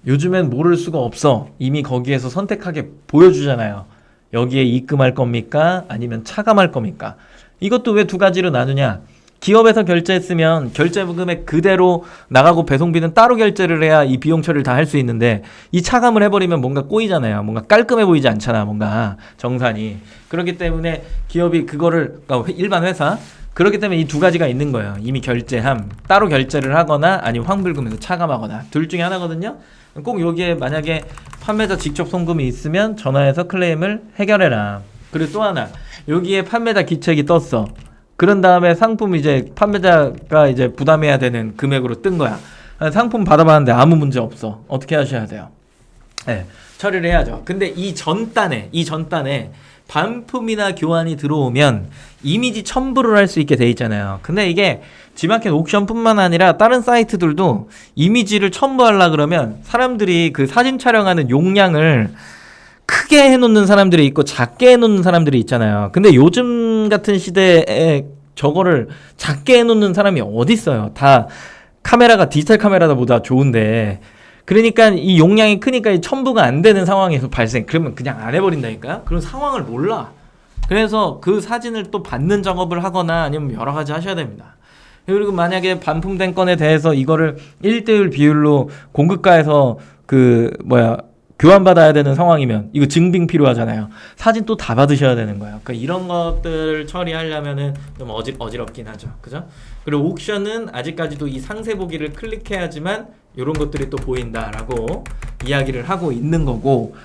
요즘엔 모를 수가 없어. 이미 거기에서 선택하게 보여주잖아요. 여기에 입금할 겁니까? 아니면 차감할 겁니까? 이것도 왜 두 가지로 나누냐? 기업에서 결제했으면 결제 금액 그대로 나가고 배송비는 따로 결제를 해야 이 비용 처리를 다 할 수 있는데, 이 차감을 해버리면 뭔가 꼬이잖아요. 뭔가 깔끔해 보이지 않잖아. 뭔가 정산이. 그렇기 때문에 기업이 그거를, 일반 회사, 그렇기 때문에 이 두 가지가 있는 거예요. 이미 결제함, 따로 결제를 하거나 아니면 환불금에서 차감하거나 둘 중에 하나거든요. 꼭 여기에 만약에 판매자 직접 송금이 있으면 전화해서 클레임을 해결해라. 그리고 또 하나, 여기에 판매자 기책이 떴어. 그런 다음에 상품 이제 판매자가 이제 부담해야 되는 금액으로 뜬 거야. 상품 받아봤는데 아무 문제 없어. 어떻게 하셔야 돼요? 처리를 해야죠. 근데 이 전단에 반품이나 교환이 들어오면 이미지 첨부를 할 수 있게 돼 있잖아요. 근데 이게 G마켓 옥션뿐만 아니라 다른 사이트들도 이미지를 첨부하려 그러면 사람들이 그 사진 촬영하는 용량을 크게 해놓는 사람들이 있고 작게 해놓는 사람들이 있잖아요. 근데 요즘 같은 시대에 저거를 작게 해놓는 사람이 어디 있어요? 다 카메라가 디지털 카메라보다 좋은데, 그러니까 이 용량이 크니까 이 첨부가 안 되는 상황에서 발생. 그러면 그냥 안 해버린다니까요. 그런 상황을 몰라. 그래서 그 사진을 또 받는 작업을 하거나 아니면 여러 가지 하셔야 됩니다. 그리고 만약에 반품된 건에 대해서 이거를 1대1 비율로 공급가에서 교환받아야 되는 상황이면 이거 증빙 필요하잖아요. 사진 또 다 받으셔야 되는 거예요. 그러니까 이런 것들 처리하려면은 좀 어지럽긴 하죠. 그죠? 그리고 옥션은 아직까지도 이 상세 보기를 클릭해야지만 이런 것들이 또 보인다라고 이야기를 하고 있는 거고,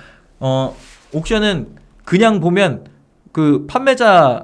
옥션은 그냥 보면 그 판매자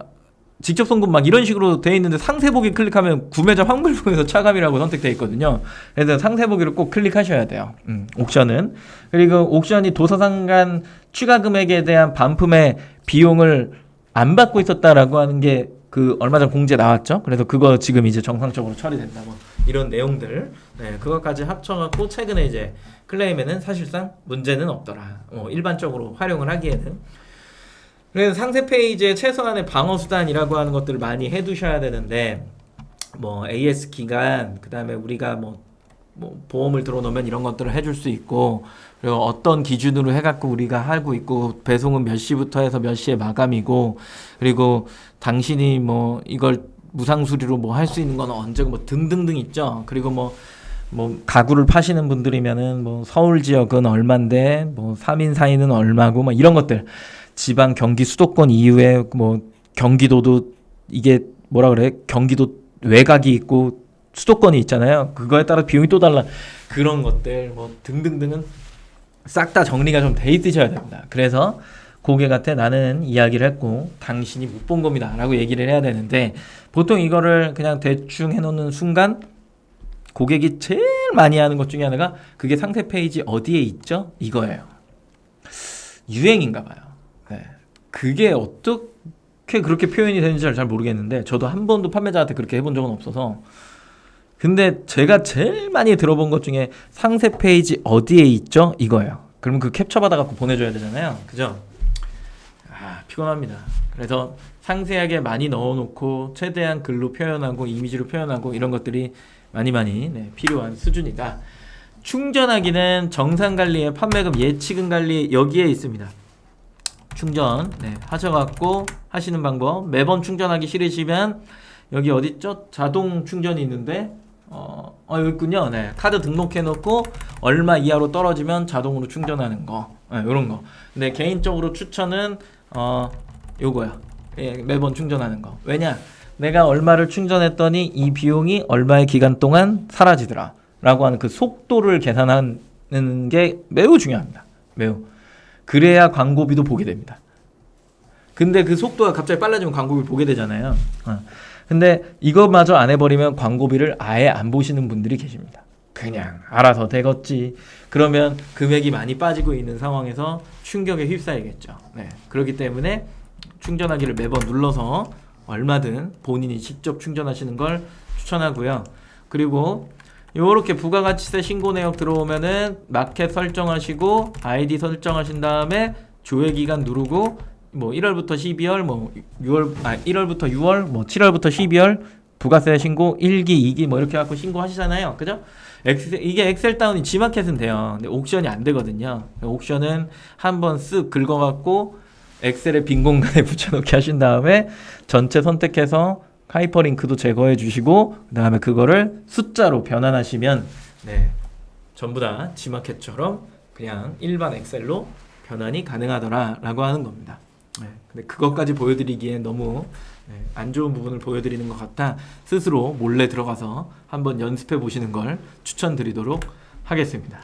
직접 송금 막 이런 식으로 돼 있는데 상세 보기 클릭하면 구매자 환불분에서 차감이라고 선택돼 있거든요. 그래서 상세 보기를 꼭 클릭하셔야 돼요. 옥션은. 그리고 옥션이 도서상간 추가 금액에 대한 반품의 비용을 안 받고 있었다라고 하는 게 그 얼마 전 공지에 나왔죠. 그래서 그거 지금 이제 정상적으로 처리된다고 이런 내용들, 그것까지 합쳐갖고 최근에 이제 클레임에는 사실상 문제는 없더라. 일반적으로 활용을 하기에는. 그래서 상세 페이지에 최소한의 방어 수단이라고 하는 것들을 많이 해두셔야 되는데, AS 기간, 그 다음에 우리가 뭐 보험을 들어놓으면 이런 것들을 해줄 수 있고, 그리고 어떤 기준으로 해갖고 우리가 하고 있고, 배송은 몇 시부터 해서 몇 시에 마감이고, 그리고 당신이 이걸 무상수리로 할 수 있는 건 언제고 등등등 있죠. 그리고 가구를 파시는 분들이면은 서울 지역은 얼만데 3인 4인은 얼마고 이런 것들, 지방 경기 수도권 이후에 경기도도 이게 경기도 외곽이 있고 수도권이 있잖아요. 그거에 따라 비용이 또 달라. 그런 것들 등등등은 싹 다 정리가 좀 돼 있으셔야 됩니다. 그래서 고객한테 나는 이야기를 했고 당신이 못 본 겁니다 라고 얘기를 해야 되는데, 보통 이거를 그냥 대충 해놓는 순간 고객이 제일 많이 하는 것 중에 하나가 그게 상세 페이지 어디에 있죠? 이거예요. 유행인가 봐요. 그게 어떻게 그렇게 표현이 되는지 잘 모르겠는데, 저도 한 번도 판매자한테 그렇게 해본 적은 없어서. 근데 제가 제일 많이 들어본 것 중에 상세 페이지 어디에 있죠? 이거예요. 그러면 그 캡처 받아갖고 보내줘야 되잖아요. 그죠? 피곤합니다. 그래서 상세하게 많이 넣어놓고 최대한 글로 표현하고 이미지로 표현하고 이런 것들이 많이 필요한 수준이다. 충전하기는 정상관리의 판매금 예치금 관리 여기에 있습니다. 충전 하셔갖고 하시는 방법, 매번 충전하기 싫으시면 여기 어딨죠? 자동 충전이 있는데 여기 있군요. 카드 등록해놓고 얼마 이하로 떨어지면 자동으로 충전하는 거, 요런 거. 근데 개인적으로 추천은 요거야. 매번 충전하는 거. 왜냐? 내가 얼마를 충전했더니 이 비용이 얼마의 기간 동안 사라지더라 라고 하는 그 속도를 계산하는 게 매우 중요합니다. 매우. 그래야 광고비도 보게 됩니다. 근데 그 속도가 갑자기 빨라지면 광고비 보게 되잖아요. 근데 이거마저 안 해버리면 광고비를 아예 안 보시는 분들이 계십니다. 그냥 알아서 되겠지. 그러면 금액이 많이 빠지고 있는 상황에서 충격에 휩싸이겠죠. 그렇기 때문에 충전하기를 매번 눌러서 얼마든 본인이 직접 충전하시는 걸 추천하고요. 그리고 요렇게 부가가치세 신고 내역 들어오면은 마켓 설정하시고 아이디 설정하신 다음에 조회기간 누르고 1월부터 12월 1월부터 6월 7월부터 12월 부가세 신고 1기 2기 이렇게 갖고 신고하시잖아요. 그죠? 이게 엑셀 다운이 G마켓은 돼요. 근데 옥션이 안 되거든요. 옥션은 한번 쓱 긁어갖고 엑셀의 빈 공간에 붙여넣기 하신 다음에 전체 선택해서 하이퍼링크도 제거해 주시고 그 다음에 그거를 숫자로 변환하시면 전부 다 G마켓처럼 그냥 일반 엑셀로 변환이 가능하더라 라고 하는 겁니다. 근데 그것까지 보여드리기엔 너무 안 좋은 부분을 보여드리는 것 같아 스스로 몰래 들어가서 한번 연습해 보시는 걸 추천드리도록 하겠습니다.